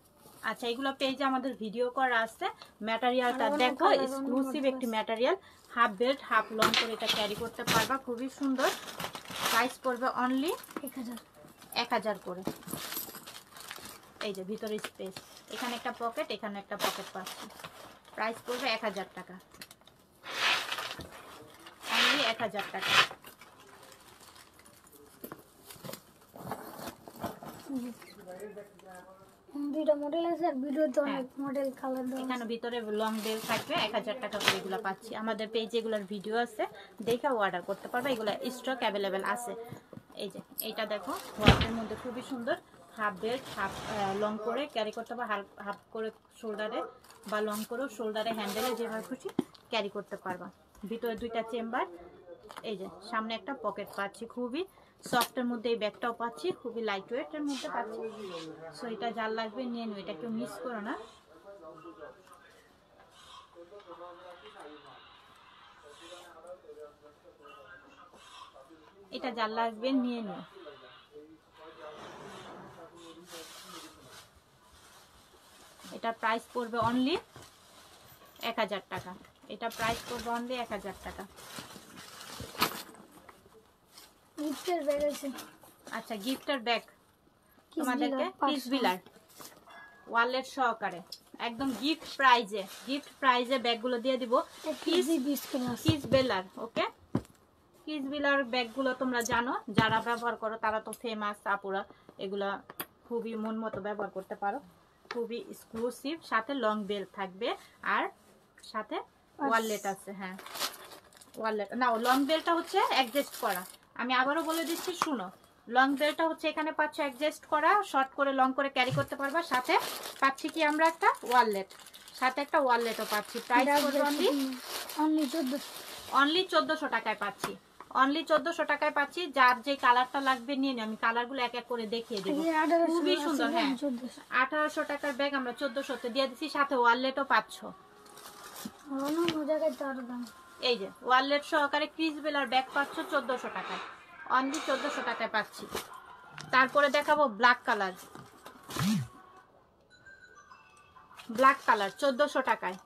আচ্ছা এগুলো পেজে আমাদের ভিডিও করা আছে। ম্যাটেরিয়ালটা দেখো, এক্সক্লুসিভ একটি material, half belt half long করে এটা ক্যারি করতে পারবা, খুবই সুন্দর। প্রাইস পড়বে অনলি 1000 করে। এই যে ভিতরে স্পেস, এখানে একটা পকেট, এখানে একটা পকেট পাচ্ছি। প্রাইস পড়বে 1000 টাকা, অনলি 1000 টাকা। দুইটা মডেল আছে আর ভিডিওতে অনেক মডেল কালার দেওয়া আছে। এখানে ভিতরে লং বেল থাকবে, 1000 টাকা করে এগুলো পাচ্ছি। আমাদের পেজে এগুলোর ভিডিও আছে, দেখে অর্ডার করতে পারবে। এগুলো স্টক অ্যাভেলেবেল আছে। এই যে এইটা দেখো, হোয়াইটের মধ্যে খুবই সুন্দর। হাফ বেল্ট, হাফ লং করে ক্যারি করতে পারবে, হাফ করে শোল্ডারে বা লং করেও শোল্ডারে হ্যান্ডেলে যেভাবে খুশি ক্যারি করতে পারবা। ভিতরে দুইটা চেম্বার, এই যে সামনে একটা পকেট পাচ্ছি। খুবই সফটের মধ্যে এই ব্যাগটাও পাচ্ছি, খুবই লাইট ওয়েটের মধ্যে পাচ্ছি। সো এটা যার লাগবে নিয়ে নিও, এটা কেউ মিস করো না। এটা যার লাগবে নিয়ে নিও। এটা প্রাইস পড়বে অনলি 1000 টাকা। এটা প্রাইস পড়বে অনলি 1000 টাকা। গিফটের ব্যাগ আছে। আচ্ছা, গিফটের ব্যাগ তোমাদেরকে কিস বিলার ওয়ালেট সহকারে একদম গিফট প্রাইজে ব্যাগগুলো দিয়ে দিব। কিস বিলার, ওকে। কিস বিলার ব্যাগগুলো তোমরা জানো, যারা ব্যবহার করো তারা তো ফেমাস আপুরা। এগুলা খুবই মন মতো ব্যবহার করতে পারো, খুবই এক্সক্লুসিভ। সাথে লং বেল থাকবে আর সাথে ওয়ালেট আছে। হ্যাঁ, ওয়ালেট না, লং বেলটা হচ্ছে অ্যাডজাস্ট করা। আমি আবারও বলে দিচ্ছি, শুনো। লং বেলটা হচ্ছে এখানে পাচ্ছ অ্যাডজাস্ট করা, শর্ট করে লং করে ক্যারি করতে পারবা। সাথে পাচ্ছি কি আমরা একটা ওয়ালেট, সাথে একটা ওয়ালেটও পাচ্ছি। প্রাইস অনলি 1400 টাকায় পাচ্ছি। অনলি 1400 টাকায় পাচ্ছি। যার যে কালারটা লাগবে নিয়ে নিও, আমি কালারগুলো এক এক করে দেখিয়ে দেবো। খুবই সুন্দর। হ্যাঁ, 1800 টাকার ব্যাগ আমরা 1400-তে দিয়ে দিচ্ছি, সাথে ওয়ালেটও পাচ্ছ। এই যে ওয়ালেট সহকারে ক্রিস বেলার ব্যাগ পাচ্ছ 1400 টাকায়, অনলি 1400 টাকায় পাচ্ছি। তারপরে দেখাবো ব্ল্যাক কালার, 1400 টাকায়,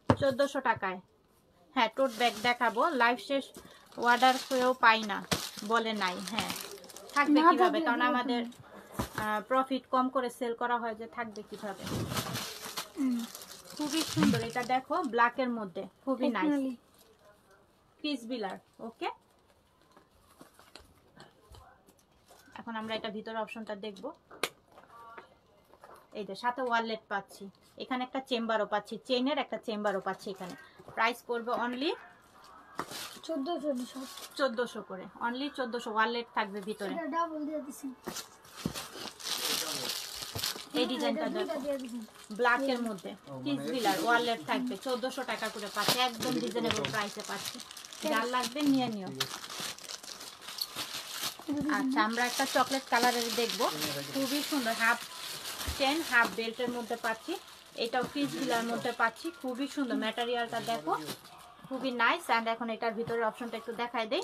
1400 টাকায়। হ্যাঁ, টোট ব্যাগ দেখাবো। লাইভ শেষ অর্ডার করেও পাই না বলে নাই। হ্যাঁ, থাকবে কিভাবে, কারণ আমাদের প্রফিট কম করে সেল করা হয়, যে থাকবে কিভাবে। খুবই সুন্দর। এটা দেখো ব্ল্যাকের মধ্যে খুবই নাইস, ক্রিস বিলার, ওকে। এখন আমরা এটা ভিতরে অপশনটা দেখব। এই যে সাথে ওয়ালেট পাচ্ছি, এখানে একটা চেম্বারও পাচ্ছি, চেইনের একটা চেম্বারও পাচ্ছি এখানে। প্রাইস পড়বে অনলি 1400 করে, অনলি 1400। ওয়ালেট থাকবে ভিতরে। এই ডিজাইনটা দেখো, ব্ল্যাক এর মধ্যে কিস বিলার, ওয়ালেট থাকবে 1400 টাকা করে পাচ্ছি, একদম রিজনেবল প্রাইসে পাচ্ছি। যার লাগবে নিয়ে নিও। আচ্ছা, আমরা একটা চকলেট কালারের দেখবো, খুবই সুন্দর। হাফ চেন হাফ বেল্টের মধ্যে পাচ্ছি, এটাও কিস বিলার মধ্যে পাচ্ছি। খুবই সুন্দর, ম্যাটেরিয়ালটা দেখো খুবই নাইস। এন্ড এখন এটার ভিতরে অপশনটা একটু দেখাই দেই।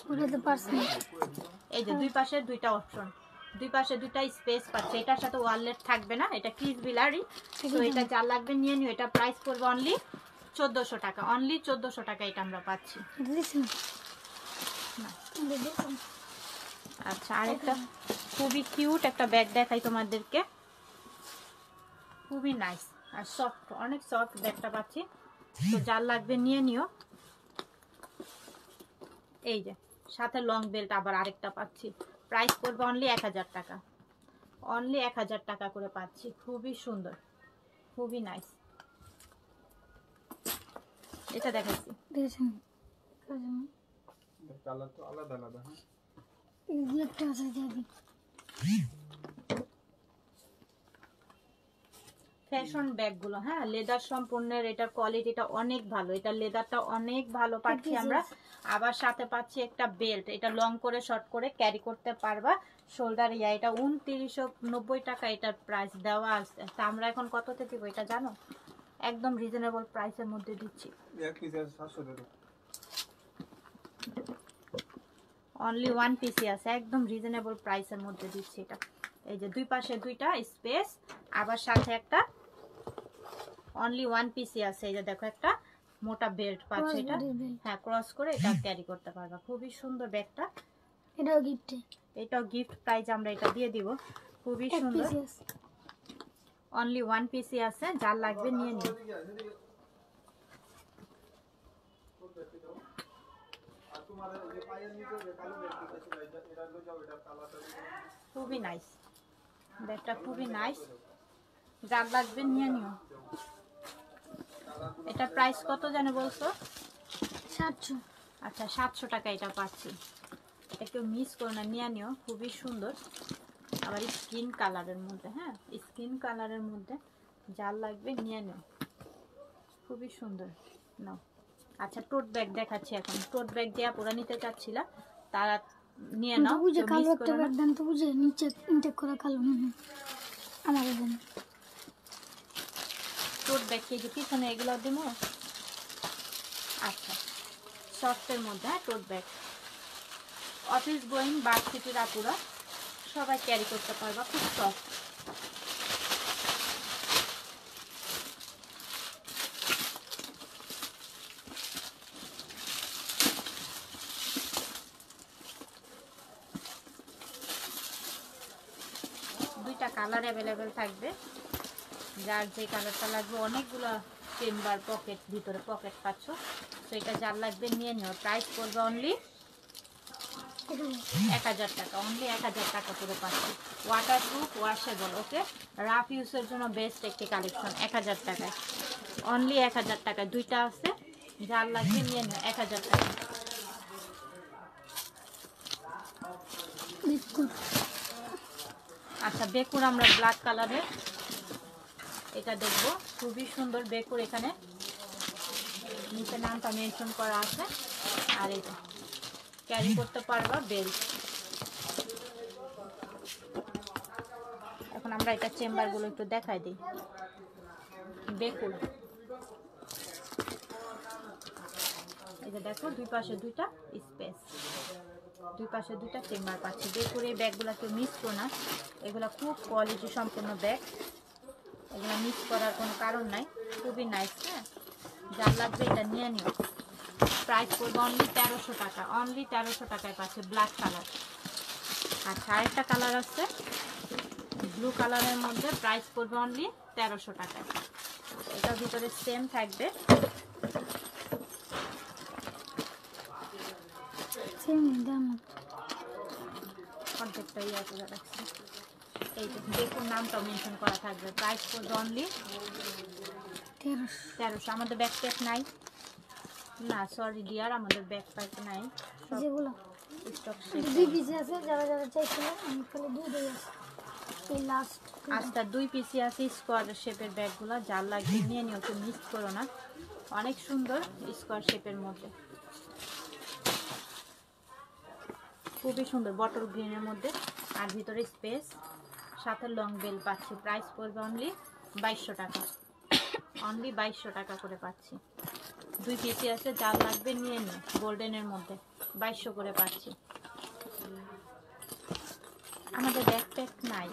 এই যে দুই পাশে দুইটা অপশন, দুই পাশে দুইটা স্পেস পাচ্ছে। এটার সাথে ওয়ালেট থাকবে না, এটা ক্রিস বিলারই। তো এটা যার লাগবে নিয়ে নিও। এটা প্রাইস পড়বে অনলি 1400 টাকা, অনলি 1400 টাকা এটা আমরা পাচ্ছি। আচ্ছা, আরেকটা খুবই কিউট একটা ব্যাগ দেখাই তোমাদেরকে, খুবই নাইস আর সফট, অনেক সফট ব্যাগটা পাচ্ছি। তো যার লাগবে নিয়ে নিও। এই যে সাথে লং বেল্ট আবার আরেকটা পাচ্ছি। প্রাইস পড়বে অনলি 1000 টাকা, অনলি 1000 টাকা করে পাচ্ছি। খুবই সুন্দর, খুবই নাইস। এটা দেখাচ্ছি, ফ্যাশন ব্যাগগুলো। হ্যাঁ, লেদার সম্পূর্ণের, এটার কোয়ালিটিটা অনেক ভালো, এটা লেদারটা অনেক ভালো পাচ্ছি আমরা। আবার সাথে পাচ্ছি একটা বেল্ট, এটা লং করে শর্ট করে ক্যারি করতে পারবা শোল্ডার। এটা 2990 টাকা এটার প্রাইস দেওয়া আছে। তা আমরা এখন কততে দিব এটা জানো? একদম রিজনেবল প্রাইসের মধ্যে দিচ্ছি, অনলি 1 পিসি আছে, একদম রিজনেবল প্রাইসের মধ্যে দিচ্ছি এটা। এই যে দুই পাশে দুইটা স্পেস, আবার সাথে একটা অনলি 1 পিসি আছে। এই যে দেখো একটা মোটা বেল্ট পাচ্ছে এটা। হ্যাঁ, ক্রস করে এটা ক্যারি করতে পারবা। খুবই সুন্দর ব্যাগটা, এটাও গিফট, এটাও গিফট প্রাইস আমরা এটা দিয়ে দিব। খুবই সুন্দর, অনলি 1 পিসই আছে, যার লাগবে নিয়ে নিন। খুবই নাইস ব্যাগটা, খুবই নাইস, যার লাগবে নিয়ে নিও। এটা প্রাইস কত জানে বলছো? 700। আচ্ছা 700 টাকা এটা পাচ্ছি। এটা কেউ মিস করো না, নিয়ে নিও, খুবই সুন্দর। আবার স্কিন কালারের মধ্যে, হ্যাঁ স্কিন কালারের মধ্যে, যার লাগবে নিয়ে নিও, খুবই সুন্দর। নাও। আচ্ছা টোট ব্যাগ দেখাচ্ছি এখন। টোট ব্যাগ যে আপুরা নিতে চাচ্ছিলা তারা নিয়ে নাও, বুঝে কেউ কালো মিস একটা করো না। ব্যাগ দেন তো, বুঝে নিচে ইনটেক করা কালো। আমার দেন টোট ব্যাগ কি যে পিছনে এগুলো দিব। আচ্ছা সফটের মধ্যে, হ্যাঁ টোট ব্যাগ, অফিস গোয়িং ভার্সিটির আপুরা সবাই ক্যারি করতে পারবা, খুব সফট। দুইটা কালার অ্যাভেলেবেল থাকবে, যার যে কালারটা লাগবে। অনেকগুলো চেম্বার পকেট, ভিতরে পকেট পাচ্ছ, তো এটা যার লাগবে নিয়ে নিও। প্রাইস পড়বে অনলি 1000 টাকা, অনলি 1000 টাকা করে পাচ্ছি। ওয়াটারপ্রুফ, ওয়াশেবল, ওকে, রাফ ইউজের জন্য বেস্ট একটি কালেকশন। 1000 টাকায়, অনলি 1000 টাকা। দুইটা আছে, যার লাগবে নিয়ে নিও, 1000 টাকা। আচ্ছা বেকুর আমরা ব্ল্যাক কালারের এটা দেখবো, খুবই সুন্দর বেকুর। এখানে নিচে নামটা মেনশন করা আছে, আর এটা ক্যারি করতে পারবা বেল্ট। এখন আমরা এটা চেম্বারগুলো একটু দেখাই দিই। বেকুর, এই যে দেখো দুই পাশে দুইটা স্পেস, দুই পাশে দুইটা চেম্বার পাচ্ছি। বেকুর এই ব্যাগগুলো কেউ মিস করো না, এগুলো খুব কোয়ালিটি সম্পন্ন ব্যাগ, এগুলো মিস করার কোনো কারণ নাই, খুবই নাইস। হ্যাঁ যার লাগবে এটা নিয়ে নিও। প্রাইস পড়বে অনলি 1300 টাকা, অনলি 1300 টাকায় পাচ্ছে ব্ল্যাক কালার। আচ্ছা আরেকটা কালার আছে ব্লু কালারের মধ্যে, প্রাইস পড়বে অনলি 1300 টাকায়। এটার ভিতরে সেম থাকবে, অর্ধেকটা ইয়ে করে রাখছি। এই যে দেখুন নামটা মেনশন করা থাকবে। প্রাইস পড়বে অনলি 1300। আমাদের ব্যাগ প্যাক নাই, না সরি ডিয়ার, আমাদের ব্যাগ প্যাক নাই, যেগুলো স্টক দুই পিস আছে, যারা যারা চাইছিল আমি খালি দুই আছে, এই লাস্ট আচ্ছা 2 পিসি আছে স্কোয়ার শেপের ব্যাগগুলো, যার লাগবে নিয়ে নিও, কেউ মিস করো না। অনেক সুন্দর স্কোয়ার শেপের মধ্যে, খুবই সুন্দর বটল গ্রিনের মধ্যে, আর ভিতরে স্পেস, সাথে লং বেল পাচ্ছি। প্রাইস পড়বে অনলি 2200 টাকা, অনলি 2200 টাকা করে পাচ্ছি। 2 পিসি আছে, যার লাগবে নিয়ে নিও, গোল্ডেনের মধ্যে 2200 করে পাচ্ছি। আমাদের ব্যাকপ্যাক নাই,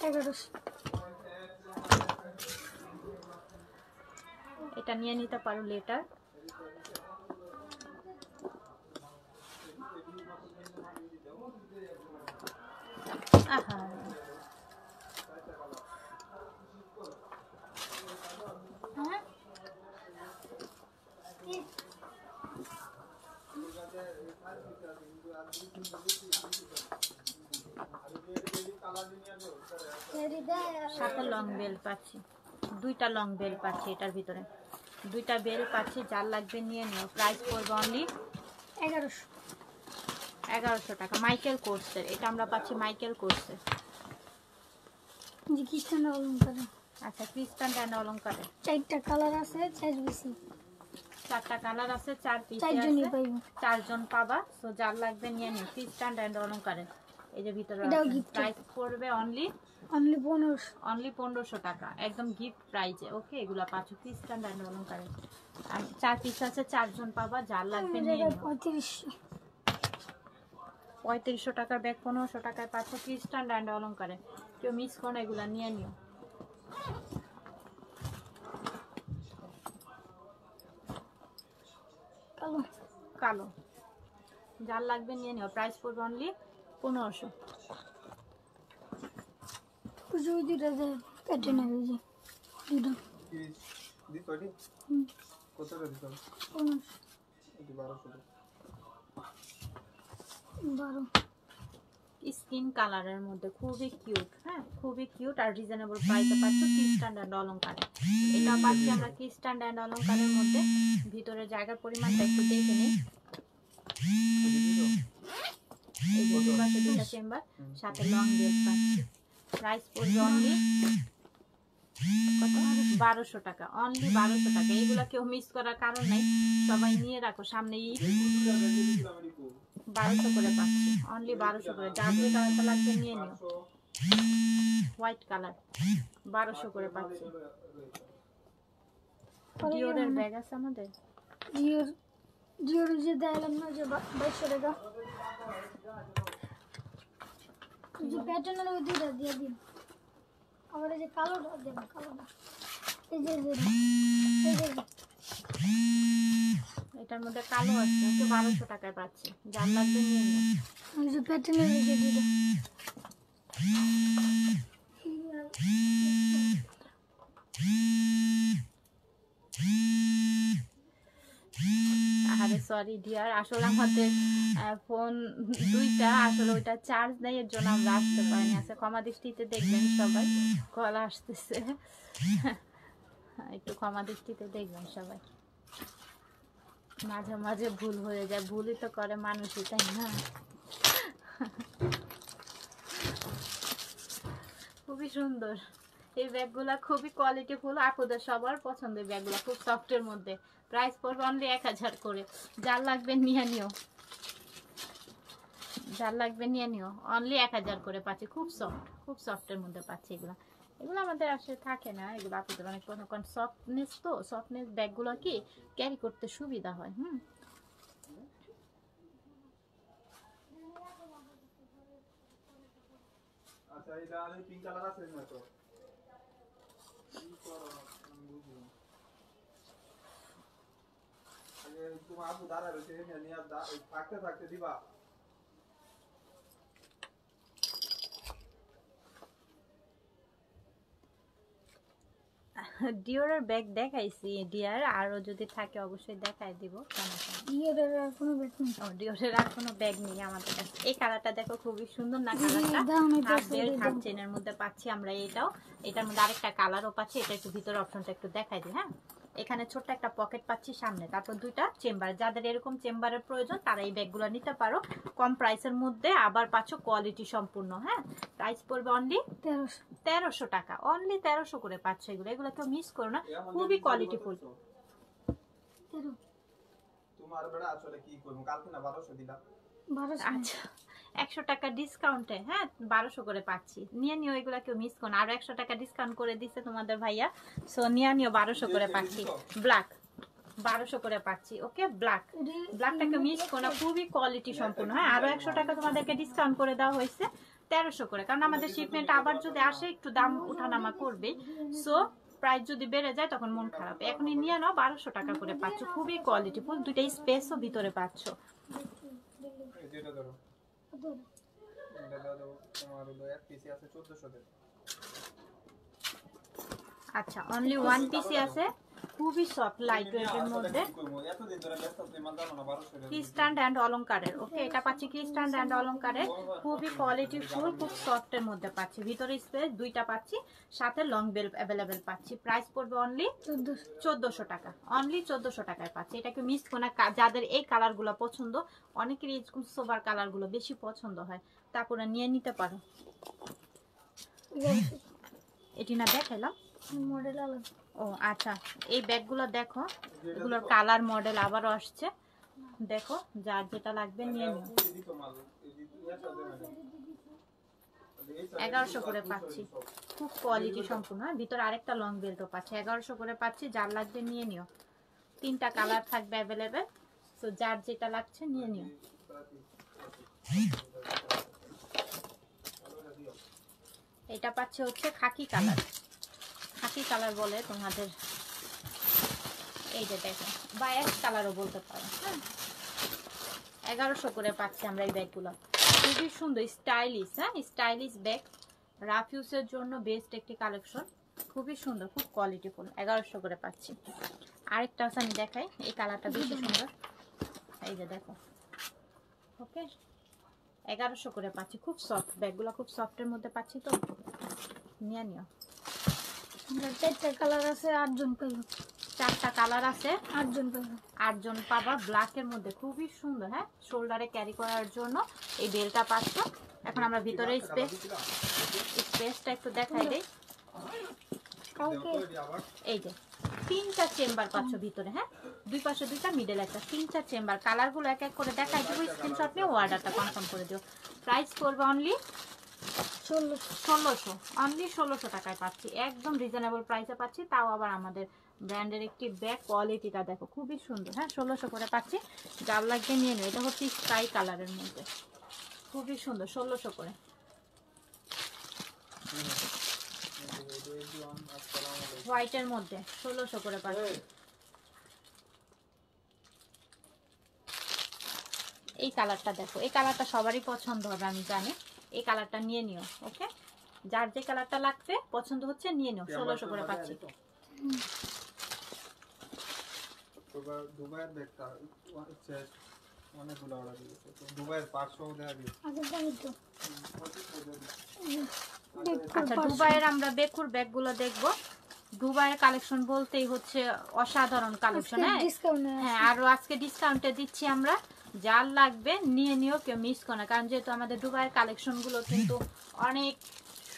1100। এটা নিয়ে নিতে পারো লেটার। আহা হ্যাঁ সাথে লং বেল পাচ্ছি, দুইটা লং বেল পাচ্ছি, এটার ভিতরে দুইটা বেল পাচ্ছি, যার লাগবে নিয়ে নিও। প্রাইস পড়বে অনলি 1100 টাকা। মাইকেল কোর্সের এটা আমরা পাচ্ছি, মাইকেল কোর্সের। যে খ্রিস্টান অলংকারে, আচ্ছা ক্রিস্টান ডায়না অলংকারে 4টা কালার আছে, 4 পিসি, 4টা কালার আছে, 4 পিস 4 জনই আছে, পাইবো। 4 জন পাবা। সো যার লাগবে নিয়ে নিও, ক্রিস্টান ডায়না অলংকারে। এই যে ভিতরে এটাও gift। প্রাইস পড়বে অনলি 1500। অনলি 1500 টাকা, একদম গিফট প্রাইজে। ওকে এগুলা পাচ্ছ ক্রিস্টান ডায়না অলংকারে, আর 4 পিস আছে, 4 জন পাবা, যার লাগবে নিয়ে নিও। 3500। 3500 টাকার ব্যাগ 1500 টাকায় পাচ্ছ ক্রিস্টান ডায়না অলংকারে, কেউ মিস করো না, এগুলা নিয়ে নিও। কালো কালো, যার লাগবে নিয়ে নিও। প্রাইস পড়বে অনলি 1500। খুশি ওই দুইটা যে প্যাটার্ন আছে যে দুটো দি তোটি কত করে দিছো 12 স্কিন কালারের মধ্যে খুবই কিউট, হ্যাঁ খুবই কিউট আর রিজনেবল প্রাইসে পাচ্ছ কি স্ট্যান্ডার্ড অলংকারে। এটা পাচ্ছি আমরা কি স্ট্যান্ডার্ড অলংকারের মধ্যে। ভিতরে জায়গার পরিমাণটা একটু দেখে নিই। এই যে দুপাশে দুটো চেম্বার, সাথে লং বেল্ট পাচ্ছি। প্রাইস পড়বে অনলি কত? 1200 টাকা, অনলি 1200 টাকা। এইগুলা কেউ মিস করার কারণ নাই, সবাই নিয়ে রাখো, সামনে ঈদ। 1200 করে পাচ্ছি, অনলি 1200 করে। যার যে কালারটা লাগবে নিয়ে নিও। হোয়াইট কালার 1200 করে পাচ্ছি। ডিওরের ব্যাগ আছে আমাদের। ডিওর যে দিলাম না যে 2200 টাকা, যে প্যাটার্নের ওই দুইটা দিয়ে দিন। আবার এই যে কালোটা দেন, কালোটা এই যে এটার মধ্যে কালো আছে, ওকে 1200 টাকায় পাচ্ছি। যার লাগবে নিয়ে নিও। এই যে প্যাটার্নের এই যে দুটো আরে সরি ডিয়ার, আসলে আমাদের ফোন দুইটা, আসলে ওইটা চার্জ নেই, এর জন্য আমরা আসতে পারিনি। আছে ক্ষমা দৃষ্টিতে দেখবেন সবাই, কল আসতেছে, একটু ক্ষমা দৃষ্টিতে দেখবেন সবাই। মাঝে মাঝে ভুল হয়ে যায়, ভুলই তো করে মানুষই, তাই না? খুবই সুন্দর এই ব্যাগগুলা, খুবই কোয়ালিটিফুল। আপুদের সবার পছন্দের ব্যাগগুলা, খুব সফটের মধ্যে। প্রাইস পড়বে অনলি 1000 করে। যার লাগবে নিয়ে নিও, যার লাগবে নিয়ে নিও। অনলি 1000 করে পাচ্ছি। খুব সফট, খুব সফটের মধ্যে পাচ্ছি এগুলো। এগুলো আমাদের আসলে থাকে না, এগুলো আপুদের অনেক কারণ সফটনেস, তো সফটনেস ব্যাগগুলো কি ক্যারি করতে সুবিধা হয়। আচ্ছা এটা আমি পিঙ্ক কালার আছে না তো আগে তুমি আপু দাঁড়া রয়েছে নিয়ে থাকতে থাকতে দিবা। ডিওরের ব্যাগ দেখাইছি ডিয়ার, আরো যদি থাকে অবশ্যই দেখাই দিব। ডিওরের আর কোনো ব্যাগ নেই। ডিওরের আর কোনো ব্যাগ নেই আমাদের কাছে। এই কালারটা দেখো, খুবই সুন্দর না কালারটা? হাফ বেল্ট হাফ চেনের মধ্যে পাচ্ছি আমরা এটাও। এটার মধ্যে আরেকটা কালারও পাচ্ছি। এটা একটু ভিতরে অপশনটা একটু দেখাই দিই। হ্যাঁ, এখানে ছোট্ট একটা পকেট পাচ্ছি সামনে, তারপর দুইটা চেম্বার। যাদের এরকম চেম্বারের প্রয়োজন তারা এই ব্যাগগুলো নিতে পারো কম প্রাইসের মধ্যে, আবার পাচ্ছ কোয়ালিটি সম্পূর্ণ। হ্যাঁ, প্রাইস পড়বে অনলি 1300 টাকা, অনলি 1300 করে পাচ্ছ এগুলো। এগুলো কেউ মিস করো না, খুবই কোয়ালিটিফুল। তোমার বেড়া আসলে কি করব, কালকে না 1200 দিলাম। 1200, আচ্ছা 100 টাকা ডিসকাউন্টে, হ্যাঁ 1200 করে পাচ্ছি। নিয়ে নিও, এগুলা কেউ মিস করো না। আরো 100 টাকা ডিসকাউন্ট করে দিচ্ছে তোমাদের ভাইয়া, সো নিয়ে নিও। 1200 করে পাচ্ছি। ব্ল্যাক 1200 করে পাচ্ছি। ওকে, ব্ল্যাকটাকে মিস করো না, খুবই কোয়ালিটি সম্পূর্ণ। হ্যাঁ, আরো 100 টাকা তোমাদেরকে ডিসকাউন্ট করে দেওয়া হয়েছে 1300 করে, কারণ আমাদের শিপমেন্ট আবার যদি আসে একটু দাম উঠানামা করবে, সো প্রাইস যদি বেড়ে যায় তখন মন খারাপ। এখনই নিয়ে নাও, 1200 টাকা করে পাচ্ছ, খুবই কোয়ালিটিফুল। দুইটা স্পেসও ভিতরে পাচ্ছ। এটা ধরো, এটা দাও, তোমার হলো এক পিসি আছে 1400 টাকা। আচ্ছা, অনলি ওয়ান পিসি আছে, খুবই সফট লাইট ওয়েটের মধ্যে, এতদিন ধরে ব্যস্ত তুমি মাল দাও না 1200 টাকা। ক্রিস্টান অ্যান্ড অলংকারের। ওকে, এটা পাচ্ছি ক্রিস্টান অ্যান্ড অলংকারের, খুবই কোয়ালিটিফুল, খুব সফটের মধ্যে পাচ্ছি। ভিতরে স্পেস দুইটা পাচ্ছি, সাথে লং বেল্ট অ্যাভেলেবেল পাচ্ছি। প্রাইস পড়বে অনলি 1400 টাকা, অনলি 1400 টাকায় পাচ্ছি। এটাকে মিস করো না। যাদের এই কালারগুলো পছন্দ, অনেকেরই এরকম সোবার কালারগুলো বেশি পছন্দ হয়, তারপরে নিয়ে নিতে পারো। এটি না দেখাইলাম মডেল আলাদা। ও আচ্ছা, এই ব্যাগগুলো দেখো, এগুলোর কালার মডেল আবারও আসছে। দেখো, যার যেটা লাগবে নিয়ে নিও। 1100 করে পাচ্ছি, খুব কোয়ালিটি সম্পূর্ণ। ভিতরে আরেকটা লং বেল্টও পাচ্ছি, 1100 করে পাচ্ছি। যার লাগবে নিয়ে নিও। 3টা কালার থাকবে অ্যাভেলেবেল, সো যার যেটা লাগছে নিয়ে নিও। এটা পাচ্ছে হচ্ছে খাকি কালার, খাকি কালার বলে তোমাদের, এই যে দেখো, বা অ্যাশ কালারও বলতে পারো। হ্যাঁ, 1100 করে পাচ্ছি আমরা এই ব্যাগগুলো, খুবই সুন্দর, স্টাইলিশ। হ্যাঁ, স্টাইলিশ ব্যাগ, রাফিউসের জন্য বেস্ট একটি কালেকশন, খুবই সুন্দর, খুব কোয়ালিটিফুল। 1100 করে পাচ্ছি। আরেকটা আছে আমি দেখাই, এই কালারটা বেশি সুন্দর, এই যে দেখো। ওকে 1100 করে পাচ্ছি, খুব সফট, ব্যাগগুলো খুব সফটের মধ্যে পাচ্ছি, তো নিয়ে নিও। আমরা 4টা কালার আছে, 8 জন পাইবো। 4টা কালার আছে, 8 জন পাইবো। 8 জন পাবা। ব্ল্যাকের মধ্যে খুবই সুন্দর, হ্যাঁ, শোল্ডারে ক্যারি করার জন্য এই বেলটা পাচ্ছ। এখন আমরা ভিতরে স্পেসটা একটু দেখাই দেই। কালকে এই যে 3টা চেম্বার পাচ্ছ ভিতরে, হ্যাঁ, দুই পাশে 2টা, মিডল একটা, 3টা চেম্বার। কালারগুলো এক এক করে দেখাই দেবো, স্ক্রিনশট নিয়ে অর্ডারটা কনফার্ম করে দিও। প্রাইস করবে অনলি 1600, অনলি 1600 টাকায় পাচ্ছি, একদম রিজনেবল প্রাইসে পাচ্ছি, তাও আবার আমাদের ব্র্যান্ডের একটি ব্যাগ। কোয়ালিটিটা দেখো খুবই সুন্দর, হ্যাঁ, 1600 করে পাচ্ছি। যার লাগবে নিয়ে নিও। এটা হচ্ছে স্কাই কালারের মধ্যে, খুবই সুন্দর, 1600 করে। হোয়াইটের মধ্যে 1600 করে পাচ্ছি। এই কালারটা দেখো, এই কালারটা সবারই পছন্দ হবে আমি জানি, এই কালারটা নিয়ে নিও। ওকে, যার যে কালারটা লাগবে পছন্দ হচ্ছে নিয়ে নিও, 1600 করে পাচ্ছি। দুবাইয়ের ব্যাগটা অনেকগুলো অর্ডার দিয়েছে, তো দুবাইয়ের 500 দেওয়া দিয়েছে। আচ্ছা, দুবাইয়ের আমরা বেকুর ব্যাগগুলো দেখবো। দুবাইয়ের কালেকশন বলতেই হচ্ছে অসাধারণ কালেকশন, হ্যাঁ, আরো আজকে ডিসকাউন্টে দিচ্ছি আমরা। যার লাগবে নিয়ে নিও, কেউ মিস করে না, কারণ যেহেতু আমাদের দুবাইয়ের কালেকশন গুলো কিন্তু অনেক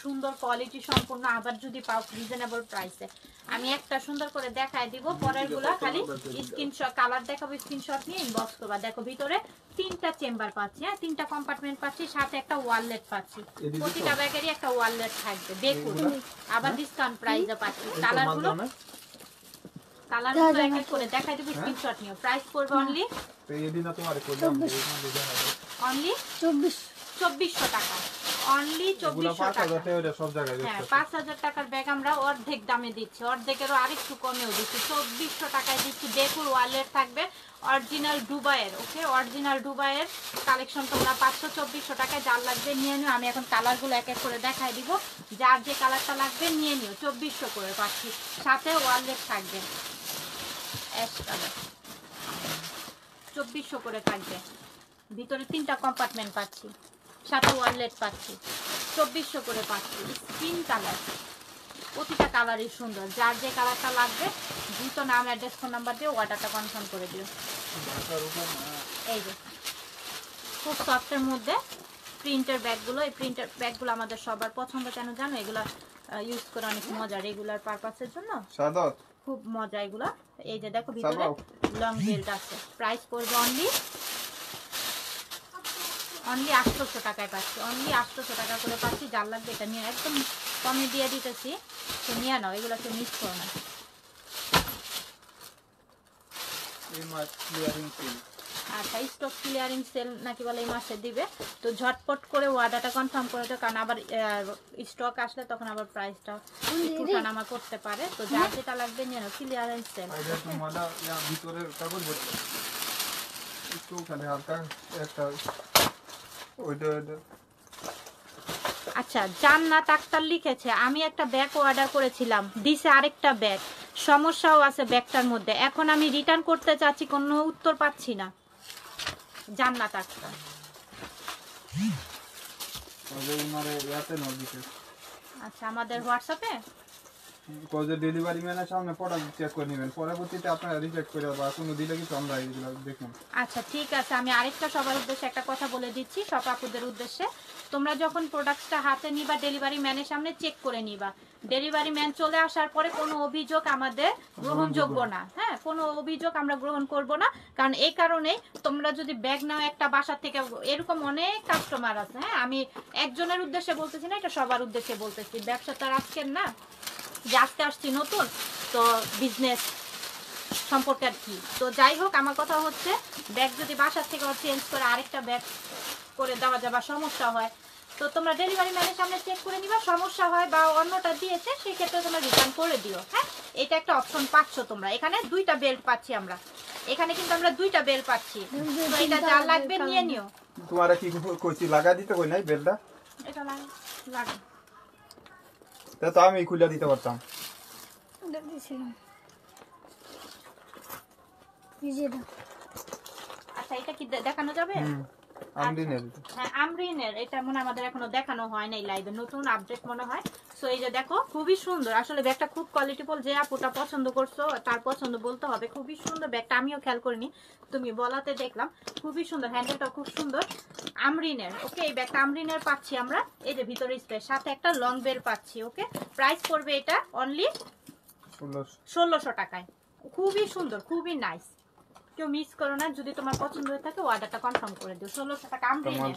সুন্দর, কোয়ালিটি সম্পূর্ণ, আবার যদি পাও রিজনেবল প্রাইসে। আমি একটা সুন্দর করে দেখাই দিব, পরের গুলা খালি স্ক্রিনশট, কালার দেখাবো, স্ক্রিনশট নিয়ে ইনবক্স করবা। দেখো ভিতরে 3টা চেম্বার পাচ্ছি, হ্যাঁ, 3টা কম্পার্টমেন্ট পাচ্ছি, সাথে একটা ওয়ালেট পাচ্ছি। প্রতিটা ব্যাগেরই একটা ওয়ালেট থাকবে, দেখুন, আবার ডিসকাউন্ট প্রাইসে পাচ্ছি। কালারগুলো এক এক করে দেখাই দিব, স্ক্রিনশট নিও। প্রাইস করবে অনলি 2400 টাকা, অনলি 2400 টাকা। হ্যাঁ, 5000 টাকার ব্যাগ আমরা অর্ধেক দামে দিচ্ছি, অর্ধেকেরও আরেকটু কমেও দিচ্ছি, 2400 টাকায় দিচ্ছি। বেকুর ওয়ালেট থাকবে, অরিজিনাল দুবাইয়ের। ওকে, অরিজিনাল দুবাইয়ের কালেকশন তোমরা পাচ্ছ 2400 টাকায়। যার লাগবে নিয়ে নিও। আমি এখন কালারগুলো এক এক করে দেখাই দিব, যার যে কালারটা লাগবে নিয়ে নিও। 2400 করে পাচ্ছি, সাথে ওয়ালেট থাকবে, অ্যাশ কালার, 2400 করে থাকবে। ভিতরে 3টা কম্পার্টমেন্ট পাচ্ছি, সাথে ওয়ালেট পাচ্ছি, 2400 করে পাচ্ছি। স্কিন কালার, প্রতিটা কালারই সুন্দর। যার যে কালারটা লাগবে দ্রুত নাম, অ্যাড্রেস, ফোন নাম্বার দিয়ে অর্ডারটা কনফার্ম করে দিও। এই যে খুব সফটের মধ্যে প্রিন্টের ব্যাগগুলো, এই প্রিন্টের ব্যাগগুলো আমাদের সবার পছন্দ, কেন জানো? এগুলো ইউজ করে অনেক মজা, রেগুলার পারপাসের জন্য খুব মজা এগুলো। এই যে দেখো ভিতরে লং বেল্ট আছে। প্রাইস পড়বে অনলি 800 টাকায় পাচ্ছি, অনলি 800 টাকা করে পাচ্ছি। যার লাগবে এটা নিয়ে, একদম কমে দিয়ে দিতেছি, তো নিয়ে নাও, এগুলোকে মিস করো না। আচ্ছা, স্টক ক্লিয়ারিং সেল নাকি বলে এই মাসে দিবে, তো ঝটপট করে অর্ডারটা কনফার্ম করে দাও, কারণ আবার স্টক আসলে তখন আবার প্রাইসটা উঠানামা করতে পারে। তো যার যেটা লাগবে নিয়ে নাও, ক্লিয়ারেন্স সেল। আচ্ছা, জান্নাত আক্তার লিখেছে, আমি একটা ব্যাগ অর্ডার করেছিলাম, দিছে আরেকটা ব্যাগ, সমস্যাও আছে ব্যাগটার মধ্যে, এখন আমি রিটার্ন করতে চাচ্ছি, কোনো উত্তর পাচ্ছি না। জান্নাত আক্তার, আচ্ছা, আমাদের হোয়াটসঅ্যাপে ডেলিভারি ম্যানের সামনে প্রোডাক্ট চেক করে নেবেন, পরবর্তীতে আপনারা রিজেক্ট করে বা কোনো দিলে কিন্তু আমরা এইগুলো দেখুন। আচ্ছা, ঠিক আছে, আমি আরেকটা সবার উদ্দেশ্যে একটা কথা বলে দিচ্ছি, সব আপুদের উদ্দেশ্যে। তোমরা যখন প্রোডাক্টটা হাতে নিবা, ডেলিভারি ম্যানের সামনে চেক করে নিবা। ডেলিভারি ম্যান চলে আসার পরে কোনো অভিযোগ আমাদের গ্রহণযোগ্য না, হ্যাঁ, কোনো অভিযোগ আমরা গ্রহণ করব না। কারণ এই কারণেই, তোমরা যদি ব্যাগ নাও একটা বাসা থেকে, এরকম অনেক কাস্টমার আছে, হ্যাঁ, আমি একজনের উদ্দেশ্যে বলতেছি না, এটা সবার উদ্দেশ্যে বলতেছি। ব্যবসা তো আর আজকের না, যে আজকে আসছি নতুন, তো বিজনেস সম্পর্কে আর কি। তো যাই হোক, আমার কথা হচ্ছে, ব্যাগ যদি বাসার থেকে চেঞ্জ করে আরেকটা ব্যাগ করে দেওয়া যায় বা সমস্যা হয়, তো তোমরা ডেলিভারি ম্যানের সামনে চেক করে নিবা। সমস্যা হয় বা অন্যটা দিয়েছে, সেই ক্ষেত্রে তোমরা রিটার্ন করে দিও। হ্যাঁ, এটা একটা অপশন পাচ্ছ তোমরা। এখানে 2টা বেল্ট পাচ্ছি আমরা, এখানে কিন্তু আমরা 2টা বেল্ট পাচ্ছি। তো এটা যা লাগবে নিয়ে নিও। তোমারে কি কইছি লাগা দিতে কই নাই বেলটা? এটা লাগে তা তো আমি খুলে দিতে পারতাম। এটা দিছিলাম এই যে এটা। আচ্ছা এটা কি দেখানো যাবে? আমরিনের। হ্যাঁ আমরিনের, এটা মনে আমাদের এখনো দেখানো হয় নাই লাইভে, নতুন আপডেট মনে হয়। সো এই যে দেখো খুবই সুন্দর, আসলে ব্যাগটা খুব কোয়ালিটিফুল। যে আপুটা পছন্দ করছো তার পছন্দ বলতে হবে, খুবই সুন্দর ব্যাগটা। আমিও খেয়াল করিনি, তুমি বলাতে দেখলাম। খুবই সুন্দর, হ্যান্ডেলটা খুব সুন্দর। আমরিনের, ওকে এই ব্যাগটা আমরিনের পাচ্ছি আমরা। এই যে ভিতরে স্পেস, সাথে একটা লং বেল পাচ্ছি। ওকে প্রাইস পড়বে এটা অনলি 1600 টাকায়। খুবই সুন্দর, খুবই নাইস। কেউ মিস করো না, যদি তোমার পছন্দ হয়ে থাকে অর্ডারটা কনফার্ম করে দিও। 1600 টাকা আমরিনের।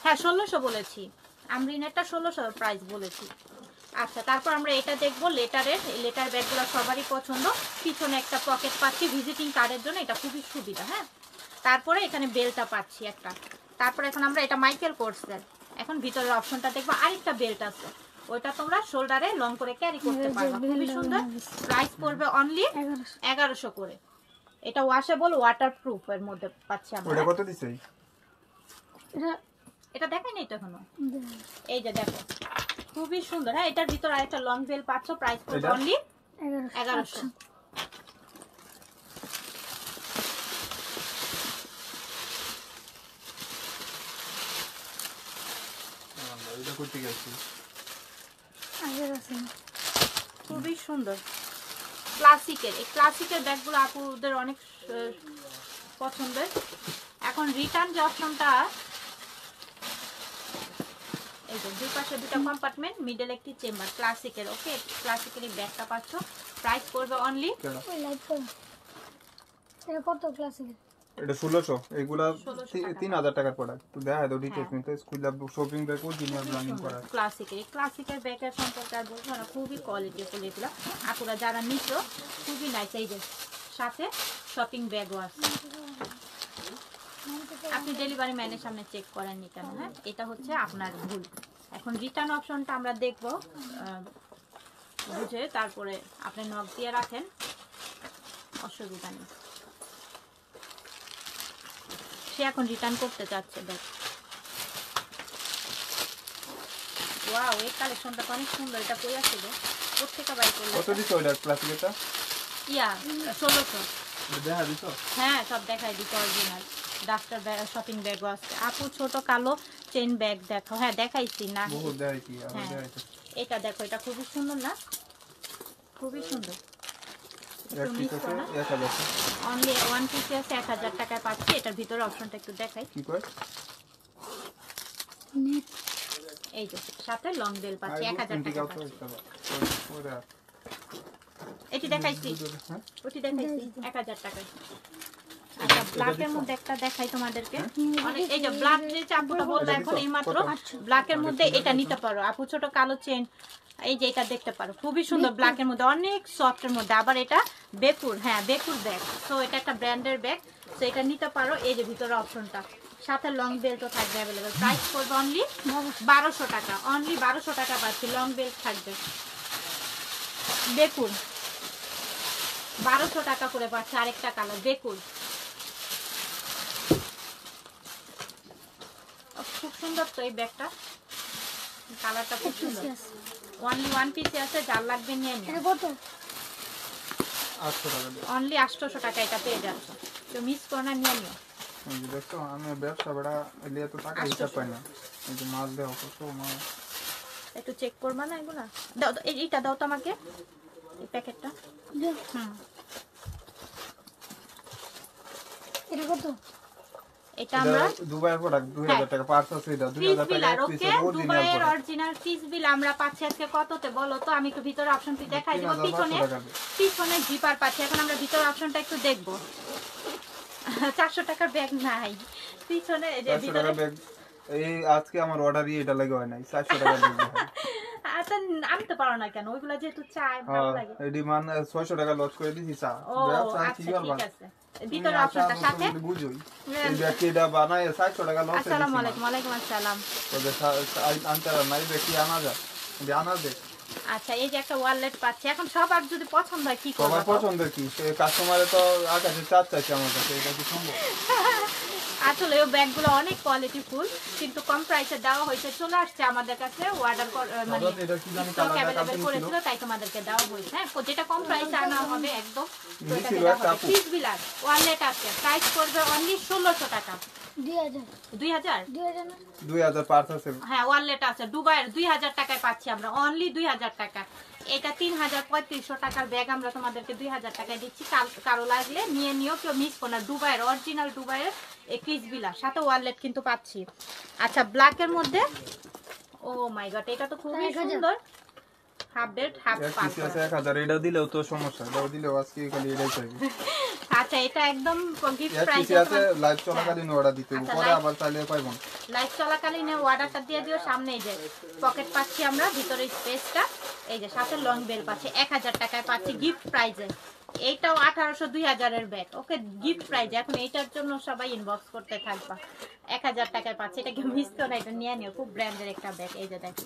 হ্যাঁ 1600 বলেছি, আমরিনেরটা 1600 প্রাইস বলেছি। আচ্ছা তারপর আমরা এটা দেখবো লেটারের। এই লেটার ব্যাগগুলো সবারই পছন্দ। পিছনে একটা পকেট পাচ্ছি ভিজিটিং কার্ডের জন্য, এটা খুবই সুবিধা। হ্যাঁ তারপরে এখানে বেলটা পাচ্ছি একটা। তারপরে এখন আমরা এটা মাইকেল কোর্সের, এখন ভিতরের অপশনটা দেখবো। আরেকটা বেল্ট আছে, ওইটা তোমরা শোল্ডারে লং করে ক্যারি করতে পারবে, খুবই সুন্দর। প্রাইস পড়বে অনলি 1100 করে। এটা ওয়াশেবল ওয়াটারপ্রুফ এর মধ্যে পাচ্ছি আমরা। ওটা কত দিছে? এটা দেখাই নাই তো এখনো। এই যে দেখো খুবই সুন্দর। হ্যাঁ এটার ভিতর আরেকটা লং বেল পাচ্ছ, প্রাইস পড়বে অনলি 1100। এটা করতে গেছি খুবই সুন্দর ক্লাসিকের। এই ক্লাসিকের ব্যাগগুলো আপুদের অনেক পছন্দের। এখন রিটার্ন যে অপশনটা, এই যে দুই পাশে দুটো কম্পার্টমেন্ট, মিডল একটি চেম্বার, ক্লাসিকের। ওকে ক্লাসিকের এই ব্যাগটা পাচ্ছ, প্রাইস পড়বে অনলি এটা কত ক্লাসিকের? এটা 1600। এগুলা 3000 টাকার প্রোডাক্ট। তো দেখা দাও ডিটেইলস নিতে স্কুল শপিং ব্যাগ ও জিনিয়ার ব্র্যান্ডিং করা। ক্লাসিকের এই ক্লাসিকের ব্যাগের সম্পর্কে আর বলবো না, খুবই কোয়ালিটিফুল এগুলো। আপুরা যারা নিচ্ছ খুবই নাইস। এই যে সাথে শপিং ব্যাগও আছে। আপনি ডেলিভারি ম্যানের সামনে চেক করেননি কেন? হ্যাঁ এটা হচ্ছে আপনার ভুল। এখন রিটার্ন অপশনটা আমরা দেখবো বুঝে, তারপরে আপনি নক দিয়ে রাখেন, অসুবিধা নেই। সে এখন রিটার্ন করতে চাচ্ছে। দেখ ওয়াও এই কালেকশনটা অনেক সুন্দর। এটা কই আছে গো? কোথেকে বাই করলে? কত দিছো এটা ক্লাসিকেরটা? ইয়া 1600। দেখা দিছো? হ্যাঁ সব দেখাই দিতে, অরিজিনাল ডাস্টার ব্যাগ, শপিং ব্যাগও আছে। আপু ছোট কালো চেইন ব্যাগ দেখো। হ্যাঁ দেখাইছি না? বহুত দেখাইছি, আমি দেখাইছি। এটা দেখো, এটা খুবই সুন্দর না? খুবই সুন্দর। এক পিস আছে 1000 টাকা। অনলি ওয়ান পিস আছে 1000 টাকায় পাচ্ছি। এটার ভিতরে অপশনটা একটু দেখাই। কি কয়? এই যে সাথে লং বেল পাচ্ছি 1000 টাকা পাচ্ছি। এটি দেখাইছি, ওটি দেখাইছি 1000 টাকায়। আচ্ছা ব্ল্যাকের মধ্যে একটা দেখাই তোমাদেরকে। এই যে ব্ল্যাক যে চাপুটা বললো এখন এই মাত্র, ব্ল্যাকের মধ্যে এটা নিতে পারো আপু। ছোট কালো চেন, এই যে এটা দেখতে পারো, খুবই সুন্দর ব্ল্যাকের মধ্যে, অনেক সফটের মধ্যে। আবার এটা বেকুর, হ্যাঁ বেকুর ব্যাগ। তো এটা একটা ব্র্যান্ডের ব্যাগ, তো এটা নিতে পারো। এই যে ভিতরে অপশনটা, সাথে লং বেল্টও থাকবে অ্যাভেলেবেল। প্রাইস পড়বে অনলি 1200 টাকা। অনলি 1200 টাকা পাচ্ছি, লং বেল্ট থাকবে। বেকুর 1200 টাকা করে পাচ্ছে। আরেকটা কালার বেকুর, খুব সুন্দর তো এই ব্যাগটা, কালারটা খুব সুন্দর। অনলি ওয়ান পিসে আছে, যার লাগবে নিয়ে নিন। কত? 800 টাকা। অনলি 800 টাকা এটা পেয়ে যাচ্ছে, তো মিস করো না, নিয়ে নিও। দেখো আমি ব্যবসা বড় এলিয়া তো টাকা হিসাব পাই না। এই যে মাল দাও কত মাল, একটু চেক করবা না এগুলা? দাও এইটা দাও তো আমাকে, এই প্যাকেটটা। এটা কত? এটা আমরা দুবাইয়ের প্রোডাক্ট 2000 টাকা পার্স আছে। এটা 2000 টাকা এক পিস দুবাইয়ের অরিজিনাল ফিস বিল আমরা পাচ্ছি আজকে কততে বলো তো? আমি একটু ভিতরে অপশনটি দেখাই দেব। পিছনে জিপার পাচ্ছি। এখন আমরা ভিতরে অপশনটা একটু দেখবো। 400 টাকার ব্যাগ নাই পিছনে, এই যে ভিতরে ব্যাগ। এই আজকে আমার অর্ডারই এটা লাগে হয় নাই, 400 টাকা দিতে হয়। আচ্ছা আমি তো পারো না কেন? ওইগুলা যেহেতু চাই ভালো লাগে। এডি মান 600 টাকা লস করে দিছি চা। ব্যবসা কি করবা? ঠিক আছে, ভিতরে অপশনটা সাথে বুঝুই এই ব্যাগটা বানায় 400 টাকা লস। আসসালামু আলাইকুম। ওয়ালাইকুম আসসালাম। ওদের আনতারা নাই দেখি আনা যায়, আনা দে। আচ্ছা এই যে একটা ওয়ালেট পাচ্ছি। এখন সবার যদি পছন্দ হয় কি করব? সবার পছন্দ কি? কাস্টমারে তো আকাশে চাপ চাইছে আমার কাছে, এটা কি সম্ভব? আসলে ওই ব্যাগগুলো অনেক কোয়ালিটিফুল, কিন্তু কম প্রাইসে দেওয়া হয়েছে, চলে আসছে আমাদের কাছে, অর্ডার মানে স্টক অ্যাভেলেবেল করেছিল, তাই তোমাদেরকে দেওয়া হয়েছে। হ্যাঁ, যেটা কম প্রাইসে আনা হবে একদম, তো এটা দেওয়া হবে। পিস বিলার ওয়ালেট আছে, প্রাইস করবে অনলি 1600 টাকা। 2000 পার্স আছে। হ্যাঁ, ওয়ালেট আছে দুবাইয়ের, 2000 টাকায় পাচ্ছি আমরা, অনলি 2000 টাকা। এটা 3500 টাকার ব্যাগ আমরা তোমাদেরকে 2000 টাকায় দিচ্ছি। কারো লাগলে নিয়ে নিও, কেউ মিস করো না। দুবাইয়ের অরিজিনাল দুবাইয়ের এই পিস বিলার, সাথে ওয়ালেট কিন্তু পাচ্ছি। আচ্ছা, ব্ল্যাকের মধ্যে, ও মাই গড, এটা তো খুবই সুন্দর। হাফ বেল্ট হাফ পার্স আছে 1000, এটা দিলেও তো সমস্যা, এটাও দিলেও আজকে খালি এটাই চাইবে। আচ্ছা, এটা একদম গিফট প্রাইস আছে। লাইভ চলাকালীন অর্ডার দিতে হবে, পরে আবার চাইলে পাইবো না। লাইভ চলাকালীন অর্ডারটা দিয়ে দিও। সামনে এই যে পকেট পাচ্ছি আমরা, ভিতরে স্পেসটা, এই যে সাথে লং বেল পাচ্ছি, 1000 টাকায় পাচ্ছি গিফট প্রাইজে। এইটাও 1800 2000 এর ব্যাগ, ওকে, গিফট প্রাইজ। এখন এইটার জন্য সবাই ইনবক্স করতে থাকবা। 1000 টাকায় পাচ্ছি, এটা কেউ মিস করো না, এটা নিয়ে নিও। খুব ব্র্যান্ডের একটা ব্যাগ, এই যে দেখো,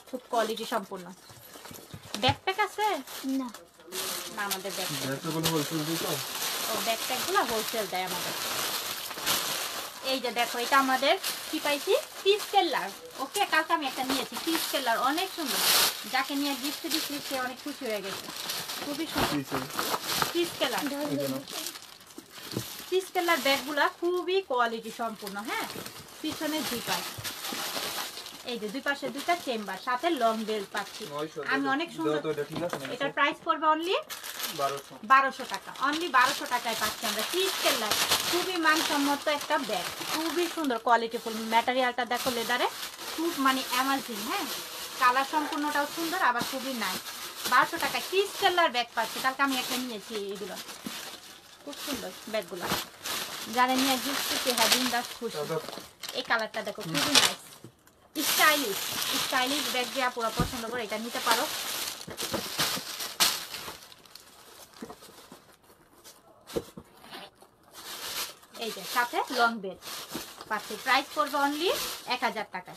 খুব কোয়ালিটি সম্পূর্ণ। ব্যাকপ্যাক আছে না, না আমাদের ব্যাকপ্যাক, ব্যাগগুলো হোলসেল দিই তো। ও ব্যাকপ্যাকগুলো হোলসেল দেয় আমাদের। এই যে দেখো, এটা আমাদের কি পাইছি, পিস কেল্লার। ওকে, কালকে আমি একটা নিয়েছি পিস কেল্লার, অনেক সুন্দর। যাকে নিয়ে গিফট দিচ্ছি সে অনেক খুশি হয়ে গেছে, খুবই সুন্দর পিস কেল্লার। পিস কেল্লার ব্যাগগুলা খুবই কোয়ালিটি সম্পূর্ণ। হ্যাঁ, পিছনে জিপার, এই যে দুই পাশে দুইটা চেম্বার, সাথে লং বেল্ট পাচ্ছি আমি, অনেক সুন্দর। এটার প্রাইস পড়বে অনলি 1200 টাকা, অনলি 1200 টাকায় পাচ্ছি আমরা পিস কেল্লার। খুবই মানসম্মত একটা ব্যাগ, খুবই সুন্দর কোয়ালিটিফুল। ম্যাটেরিয়ালটা দেখো লেদারে, খুব মানে অ্যামাজিং। হ্যাঁ, কালার সম্পূর্ণটাও সুন্দর, আবার খুবই নাইস। 1200 টাকায় পিস কেল্লার ব্যাগ পাচ্ছি। কালকে আমি একটা নিয়েছি, এগুলো খুব সুন্দর ব্যাগগুলো, যারা নিয়ে গিফট দিচ্ছে হ্যাঁ বিন্দাস খুশি। এই কালারটা দেখো, খুবই নাইস, স্টাইলিশ। স্টাইলিশ ব্যাগ যে পুরো পছন্দ করে এটা নিতে পারো। এই যে সাথে লং বেল্ট পাচ্ছি, প্রাইস পড়বে অনলি 1000 টাকা,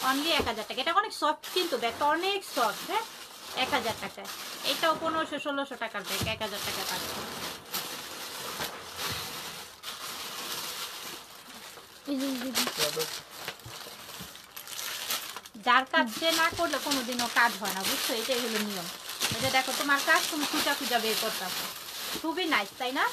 অনলি 1000 টাকা। এটা অনেক সফট কিন্তু ব্যাগটা, অনেক সফট। হ্যাঁ, 1000 টাকায়। এটাও 1500-1600 টাকার ব্যাগ, 1000 টাকায় পাচ্ছি। যার কাজ সে না করলে কোনোদিনও কাজ হয় না, বুঝছো? এটাই হলো নিয়ম। এটা দেখো, তোমার কাজ তুমি খুঁজা খুঁজা বের করতে পারো। খুবই নাইস, তাই না?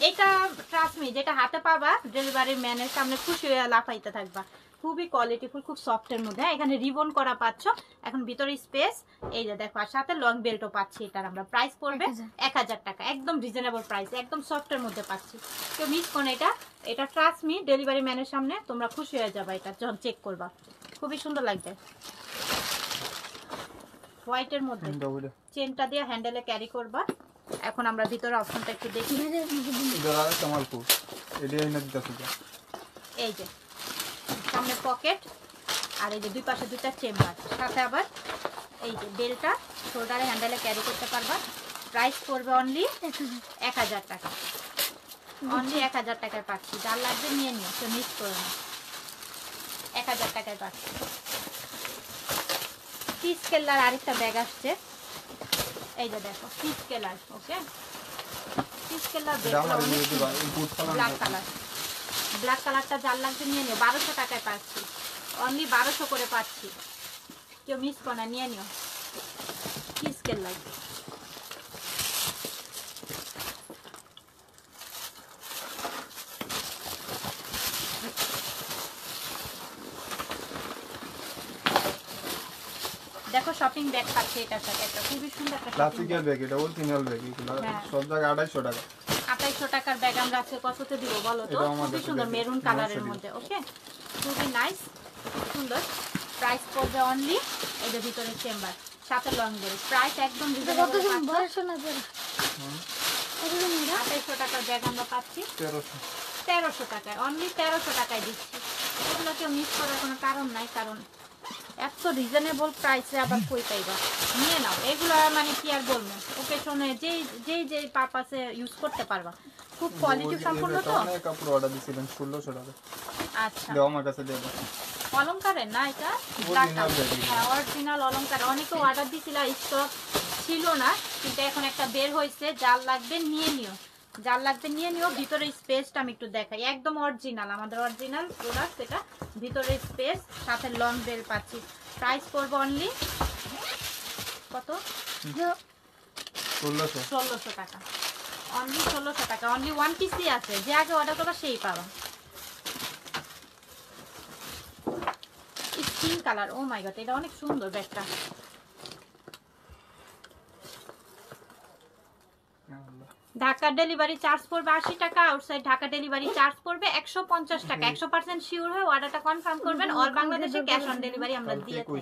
এটা ট্রাস্ট মি, যেটা হাতে পাবা ডেলিভারি ম্যানের সামনে খুশি হয়ে লাফাইতে থাকবা। খুবই কোয়ালিটিফুল, খুব সফটের মধ্যে। এখানে রিবন করা পাচ্ছ, এখন ভিতরে স্পেস, এই যে দেখো, আর সাথে লং বেল্টও পাচ্ছি। এটার আমরা প্রাইস পড়বে 1000 টাকা, একদম রিজনেবল প্রাইস, একদম সফটের মধ্যে পাচ্ছি। কেউ মিস করো এটা ট্রাস্ট মি, ডেলিভারি ম্যানের সামনে তোমরা খুশি হয়ে যাবা এটা যখন চেক করবা। খুবই সুন্দর লাগবে, হোয়াইটের মধ্যে, চেনটা দিয়ে হ্যান্ডেলে ক্যারি করবা। এখন আমরা ভিতরে অপশনটা একটু দেখি। এই যে সামনে পকেট, আর এই যে দুই পাশে দুইটা চেম্বার, সাথে আবার এই যে বেলটা শোল্ডারে হ্যান্ডেলে ক্যারি করতে পারবা। প্রাইস পড়বে অনলি 1000 টাকা, অনলি 1000 টাকায় পাচ্ছি। যার লাগবে নিয়ে নিও, তো মিস করো না। 1000 টাকায় পাচ্ছি। পিস কেল্লার আরেকটা ব্যাগ আসছে, এই যে দেখো, পিস কেলার। ওকে, পিস কেলার ব্ল্যাক কালার, ব্ল্যাক কালারটা যার লাগবে নিয়ে নিও। 1200 টাকায় পাচ্ছি, অনলি 1200 করে পাচ্ছি। কেউ মিস করো না, নিয়ে নিও। পিস কেলার, দেখো শপিং ব্যাগ পাচ্ছে এটার সাথে, একটা খুবই সুন্দর একটা ক্লাসিক্যাল ব্যাগ, এটা অরিজিনাল ব্যাগ। এগুলো সব জায়গায় 250 টাকা। 2800 টাকার ব্যাগ আমরা আজকে কততে দিব বলো তো? খুবই সুন্দর মেরুন কালারের মধ্যে। ওকে, খুবই নাইস, সুন্দর। প্রাইস পড়বে অনলি, এই যে ভিতরে চেম্বার, সাথে লং বেল্ট। প্রাইস একদম রিজনেবল। 2800 টাকার ব্যাগ আমরা পাচ্ছি 1300 টাকায়, অনলি 1300 টাকায় দিচ্ছি। এগুলো কেউ মিস করার কোনো কারণ নাই, কারণ এত রিজনেবল প্রাইসে আবার কই পাইবা। নিয়ে নাও এগুলো, মানে কি আর বলবো, ওকেশনে যেই পারপাসে ইউজ করতে পারবা। খুব কোয়ালিটি সম্পূর্ণ। তো অনেক কাপড় অর্ডার দিছিলেন 1600 টাকা। আচ্ছা, দাও আমার কাছে দেব। অলংকারের না এটা? হ্যাঁ, অরিজিনাল অলংকার। অনেকে অর্ডার দিছিল, স্টক ছিল না, কিন্তু এখন একটা বের হয়েছে। যার লাগবে নিয়ে নিও, যার লাগবে নিয়ে নিও। ভিতরে স্পেসটা আমি একটু দেখাই, একদম অরিজিনাল, আমাদের অরিজিনাল প্রোডাক্ট এটা। ভিতরে স্পেস, সাথে লং বেল পাচ্ছি। প্রাইস পড়বে অনলি কত? 1600 টাকা। অনলি 1600 টাকা। অনলি 1 পিসই আছে, যে আগে অর্ডার করবা সেই পাবা। স্কিন কালার, ও মাই গড, এটা অনেক সুন্দর ব্যাগটা। ঢাকা ডেলিভারি চার্জ পড়বে 80 টাকা, আউটসাইড ঢাকা ডেলিভারি চার্জ পড়বে 150 টাকা। 100% শিওর হয়ে অর্ডারটা কনফার্ম করবেন। অল বাংলাদেশে ক্যাশ অন ডেলিভারি আমরা দিয়ে থাকি।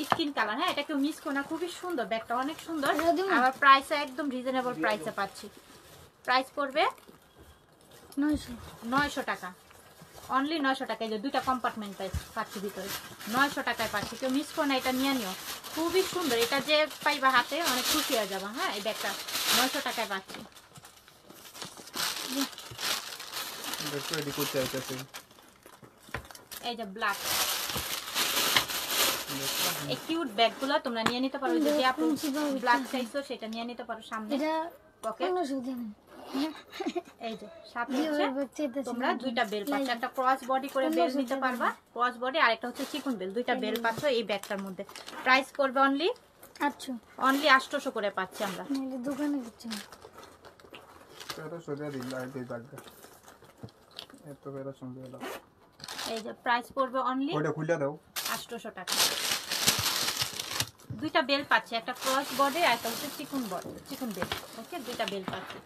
স্কিন কালার, হ্যাঁ, এটা কেউ মিস করো না, খুবই সুন্দর ব্যাগটা, অনেক সুন্দর। আমার প্রাইস একদম রিজনেবল প্রাইসে পাচ্ছি। প্রাইস পড়বে 900 টাকা। অনলি 900 টাকা। এই যে দুইটা কম্পার্টমেন্ট পাচ্ছি ভিতরে, 900 টাকায় পাচ্ছি। কেউ মিস করো না, এটা নিয়ে নিও, খুবই সুন্দর। এটা যে পাইবা হাতে অনেক খুশি হয়ে যাবা। হ্যাঁ, এই ব্যাগটা 900 টাকায় পাচ্ছি। এই যে ব্ল্যাক, এই কিউট ব্যাগগুলো তোমরা নিয়ে নিতে পারো। যদি আপনি ব্ল্যাক চাইছো সেটা নিয়ে নিতে পারো। সামনে পকেট, এই যে সাথে হচ্ছে তোমরা দুইটা বেল পাচ্ছ। একটা ক্রস বডি করে বেল নিতে পারবা, ক্রস বডি, আর একটা হচ্ছে চিকন বেল। দুইটা বেল পাচ্ছ এই ব্যাগটার মধ্যে। প্রাইস করবে অনলি 800 করে পাচ্ছি আমরা। দোকানে দিচ্ছি এই যে প্রাইস পড়বে অনলি 800 টাকা। দুইটা বেল পাচ্ছি, একটা ক্রস বডি আর একটা হচ্ছে চিকন বডি, চিকন বেল। ওকে, দুইটা বেল পাচ্ছি।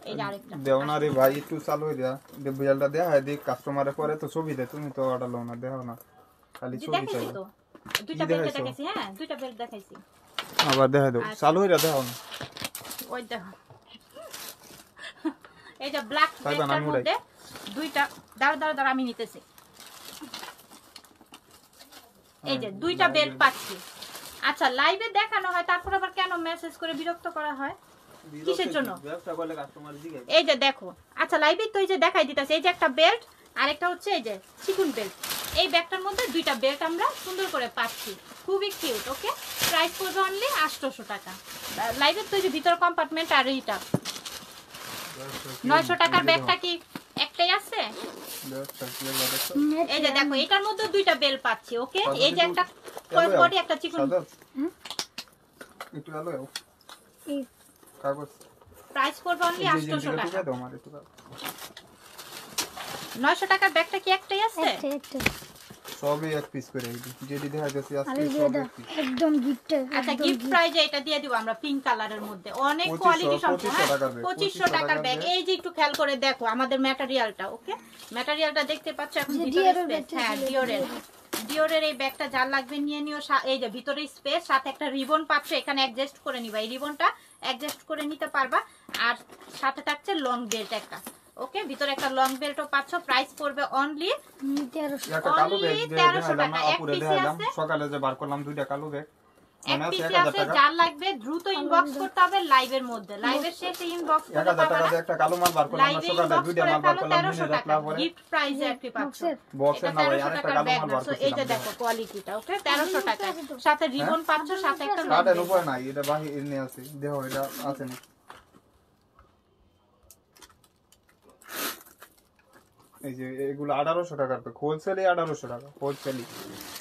এই যে আরেকটা দেও না রে ভাই, একটু চালু হই দেয়া, যে বেলটা দেয়া হয় দেখ কাস্টমারে পরে তো ছবি দে, তুমি তো অর্ডার লও না, দেও না খালি ছবি চাই। তো দুইটা বেল দেখাইছি, হ্যাঁ, দুইটা বেল দেখাইছি। আবার দেখা দাও, চালু হইরা দেও না। ওই দেখো, এই যে ব্ল্যাক বেলটার মধ্যে দুইটা, দাঁড়া আমি নিতেছি। এই যে দুইটা বেল পাচ্ছি। আচ্ছা, লাইভে দেখানো হয়, তারপর আবার কেন মেসেজ করে বিরক্ত করা হয়, কিসের জন্য? এই যে দেখো, আচ্ছা লাইভে তো এই যে দেখাই দিতেছে। এই যে একটা বেল্ট, আরেকটা হচ্ছে এই যে চিকন বেল্ট। এই ব্যাগটার মধ্যে দুইটা বেল্ট আমরা সুন্দর করে পাচ্ছি, খুবই কিউট। ওকে, প্রাইস পড়বে অনলি 800 টাকা। লাইভের তো এই যে ভিতর কম্পার্টমেন্ট আর এইটা 900 টাকার ব্যাগটা কি একটাই আছে? এই যে দেখো, এটার মধ্যে দুইটা বেল পাচ্ছি। ওকে, এই যে একটা ক্রস বডি, একটা চিকন। একটু আলো এই কাগজ। প্রাইস পড়বে অনলি 800 টাকা। 900 টাকার ব্যাগটা কি একটাই আছে? সবই এক পিস করে দিই, যেটি দেখা যাচ্ছে আজকে সব একদম গিফট। আচ্ছা, গিফট প্রাইজে এটা দিয়ে দিব আমরা, পিঙ্ক কালারের মধ্যে, অনেক কোয়ালিটি সম্পন্ন। 2500 টাকার ব্যাগ। এই যে একটু খেয়াল করে দেখো আমাদের ম্যাটেরিয়ালটা। ওকে, ম্যাটেরিয়ালটা দেখতে পাচ্ছ এখন ভিতরে স্পেস। হ্যাঁ, ডিওরের এই ব্যাগটা যার লাগবে নিয়ে নিও। এই যে ভিতরে স্পেস, সাথে একটা রিবন পাচ্ছ, এখানে অ্যাডজাস্ট করে নিবা। এই রিবনটা অ্যাডজাস্ট করে নিতে পারবা। আর সাথে থাকছে লং বেল্ট একটা। ওকে, ভিতরে একটা লং বেল্টও পাচ্ছ। প্রাইস পড়বে অনলি 1300 টাকা। এক পিসি আছে, সকালে যে বার করলাম দুইটা কালো ব্যাগ, এক পিসি আছে। যার লাগবে দ্রুত ইনবক্স করতে হবে লাইভের মধ্যে, লাইভের শেষে ইনবক্স করতে পারবে। 1000 টাকা দিয়ে একটা কালো মাল বার করলাম, সকালে দুইটা মাল বার করলাম, 1300 টাকা গিফট প্রাইজে একটি পাচ্ছ। বক্সে না ভাই, 1300 আরেকটা টাকার কালো ব্যাগ মাল বার আছে। করলাম। এই যে দেখো কোয়ালিটিটা। ওকে, 1300 টাকা, সাথে রিবন পাচ্ছ, সাথে একটা লং কাটার উপর নাই, এটা বাহির এনে আছে, দেখো এটা আছে না। এই যে এগুলো 1800 টাকার ব্যাগ, হোলসেলে 1800 টাকা, হোলসেলে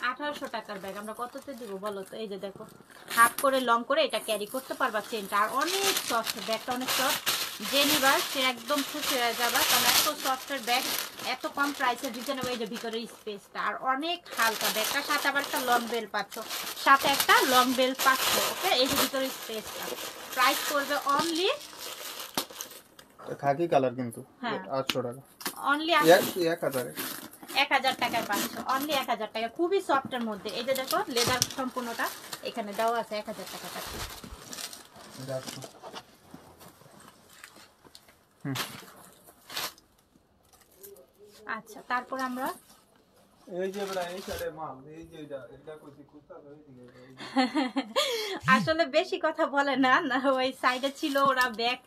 1800 টাকার ব্যাগ আমরা কততে দিব বলো তো? এই যে দেখো, হাফ করে লং করে এটা ক্যারি করতে পারবা চেনটা। আর অনেক সফট ব্যাগটা, অনেক সফট। যে নিবা সে একদম খুশি হয়ে যাবে, কারণ এত সফটের ব্যাগ, এত কম প্রাইসে রিজনেবল। এই যে ভিতরে স্পেসটা, আর অনেক হালকা ব্যাগটা, সাথে আবার একটা লং বেল পাচ্ছ, সাথে একটা লং বেল পাচ্ছ। ওকে, এই যে ভিতরে স্পেসটা। প্রাইস করবে অনলি, খাকি কালার কিন্তু, হ্যাঁ, 800 টাকা। অনলি 1000 টাকায় পাচ্ছ, অনলি 1000 টাকা। খুবই সফটের মধ্যে। এই যে দেখো, লেদার সম্পূর্ণটা এখানে দেওয়া আছে। 1000 টাকা পাচ্ছ। আচ্ছা, তারপর আমরা এই যে বড় এই সাইডে মাল, এই যে এটা কইছি কুত্তা ধরে দিকে। আসলে বেশি কথা বলে না, ওই সাইডে ছিল ওরা ব্যাগ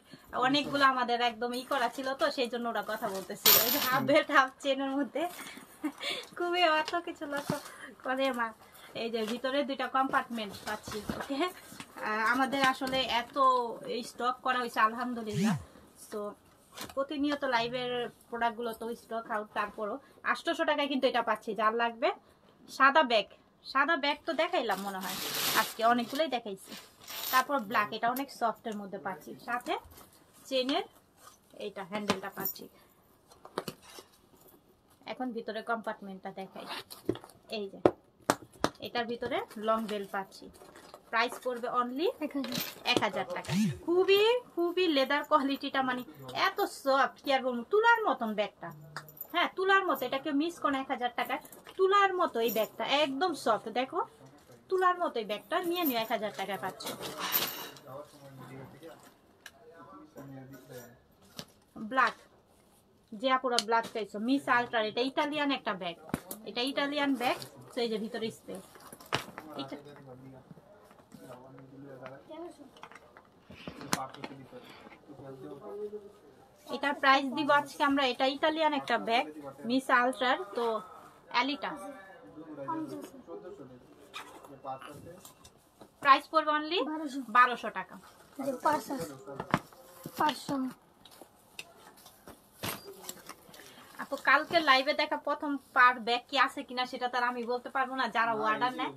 অনেকগুলো আমাদের একদম ই করা ছিল, তো সেই জন্য ওরা কথা বলতেছিল। এই যে হাফ বেল্ট, হাফ চেনের মধ্যে খুবই অত কিছু লক্ষ্য করে মা। এই যে ভিতরে দুইটা কম্পার্টমেন্ট পাচ্ছি। ওকে, আমাদের আসলে এত স্টক করা হয়েছে আলহামদুলিল্লাহ। তো প্রতিনিয়ত লাইভের প্রোডাক্টগুলো তো স্টক আউট, তারপরও 800 টাকায় কিন্তু এটা পাচ্ছি। যার লাগবে সাদা ব্যাগ তো দেখাইলাম মনে হয় আজকে, অনেকগুলোই দেখাইছি। তারপর ব্ল্যাক, এটা অনেক সফটের মধ্যে পাচ্ছি, সাথে চেনের এইটা হ্যান্ডেলটা পাচ্ছি। এখন ভিতরে কম্পার্টমেন্টটা দেখাই। এই যে এটার ভিতরে লং বেল পাচ্ছি। প্রাইস পড়বে অনলি 1000 টাকা। খুবই লেদার কোয়ালিটিটা, মানে এত সফট, কি আর বলবো, তুলার মতন ব্যাগটা। হ্যাঁ তুলার মতো, এটাকে মিস করে 1000 টাকায়। তুলার মতো এই ব্যাগটা একদম সফট, দেখো তুলার মতো এই ব্যাগটা নিয়ে নিও, 1000 টাকায় পাচ্ছ। ব্ল্যাক, যে আপুরা ব্ল্যাক চাইছো, মিস আল্ট্রা, এটা ইটালিয়ান একটা ব্যাগ, এটা ইটালিয়ান ব্যাগ। তো এই যে ভিতরে স্পেস, এটার প্রাইস দিব আজকে আমরা, এটা ইটালিয়ান একটা ব্যাগ মিস আল্ট্রার, তো অ্যালিটা। প্রাইস পড়বে অনলি 1200 টাকা। আপু কালকে লাইভে দেখা প্রথম পার ব্যাগ কি আছে কিনা সেটা তার আমি বলতে পারবো না, যারা অর্ডার নেয়।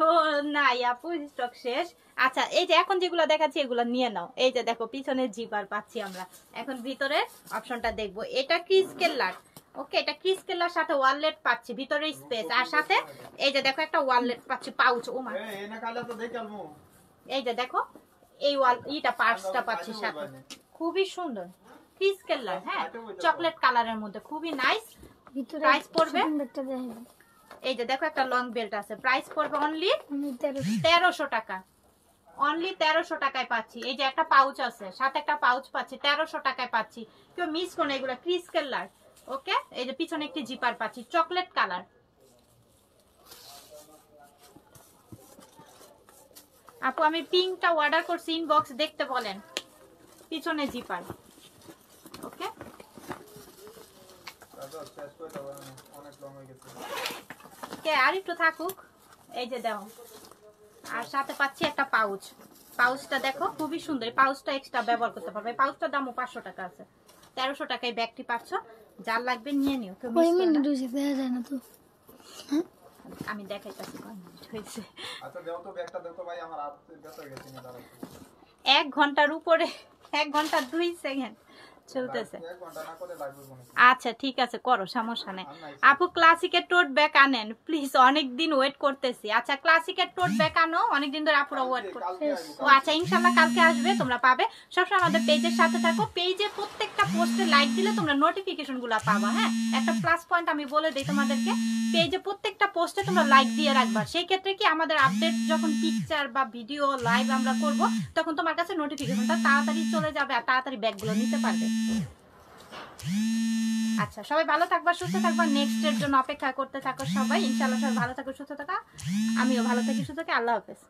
ও নাই আপু, স্টক শেষ। আচ্ছা এই যে এখন যেগুলো দেখাচ্ছি এগুলো নিয়ে নাও। এই যে দেখো পিছনে জিপার পাচ্ছি আমরা। এখন ভিতরে অপশনটা দেখবো, এটা ক্রিস কেল্লার। ওকে, এটা ক্রিস কেল্লার সাথে ওয়ালেট পাচ্ছি, ভিতরে স্পেস, আর সাথে এই যে দেখো একটা ওয়ালেট পাচ্ছি, পাউচ। ও মা, এই যে দেখো এই ইটা পার্সটা পাচ্ছি সাথে, খুবই সুন্দর ক্রিস কেল্লার। হ্যাঁ চকলেট কালারের মধ্যে খুবই নাইস। প্রাইস পড়বে, এই যে দেখো একটা লং বেল্ট আছে, প্রাইস পড়বে অনলি 1300 টাকা। অনলি 1300 টাকায় পাচ্ছি। এই যে একটা পাউচ আছে, সাথে একটা পাউচ পাচ্ছি, 1300 টাকায় পাচ্ছি। কেউ মিস করো না, এগুলো ক্রিস কেল্লার। ওকে, এই যে পিছনে একটি জিপার পাচ্ছি চকলেট কালার। আপু আমি পিঙ্কটা অর্ডার করছি, ইনবক্স দেখতে বলেন। পিছনে জিপার। ওকে, আর একটু থাকুক। এই যে দাও, আর সাথে পাচ্ছি একটা পাউচ। পাউচটা দেখো খুবই সুন্দর, পাউচটা এক্সট্রা ব্যবহার করতে পারবে। পাউচটার দামও 500 টাকা আছে। 1300 টাকায় ব্যাগটি পাচ্ছ, যার লাগবে নিয়ে নিও। আমি দেখাইতেছি কয় মিনিট হয়েছে। 1 ঘন্টার উপরে, 1 ঘন্টা 2 সেকেন্ড চলতেছে। আচ্ছা ঠিক আছে, করো, সমস্যা নেই। আপু ক্লাসিকের টোট ব্যাগ আনেন প্লিজ, অনেকদিন ওয়েট করতেছি। আচ্ছা ক্লাসিকের টোট ব্যাগ আনো, অনেকদিন ধরে আপুরা ওয়েট করতেছে। ও আচ্ছা, ইনশাআল্লাহ কালকে আসবে, তোমরা পাবে। সবসময় আমাদের পেজের সাথে থাকো, পেজে প্রত্যেকটা পোস্টে লাইক দিলে তোমরা নোটিফিকেশন গুলো পাবা। হ্যাঁ একটা প্লাস পয়েন্ট আমি বলে দিই তোমাদেরকে, পেজে প্রত্যেকটা পোস্টে তোমরা লাইক দিয়ে রাখবা। সেই ক্ষেত্রে কি আমাদের আপডেট যখন পিকচার বা ভিডিও লাইভ আমরা করব, তখন তোমার কাছে নোটিফিকেশনটা তাড়াতাড়ি চলে যাবে আর তাড়াতাড়ি ব্যাগগুলো নিতে পারবে। আচ্ছা সবাই ভালো থাকবা, সুস্থ থাকবা, নেক্সট এর জন্য অপেক্ষা করতে থাকো সবাই। ইনশাআল্লাহ সবাই ভালো থাকো, সুস্থ থাকো, আমিও ভালো থাকি, সুস্থ থাকি। আল্লাহ হাফেজ।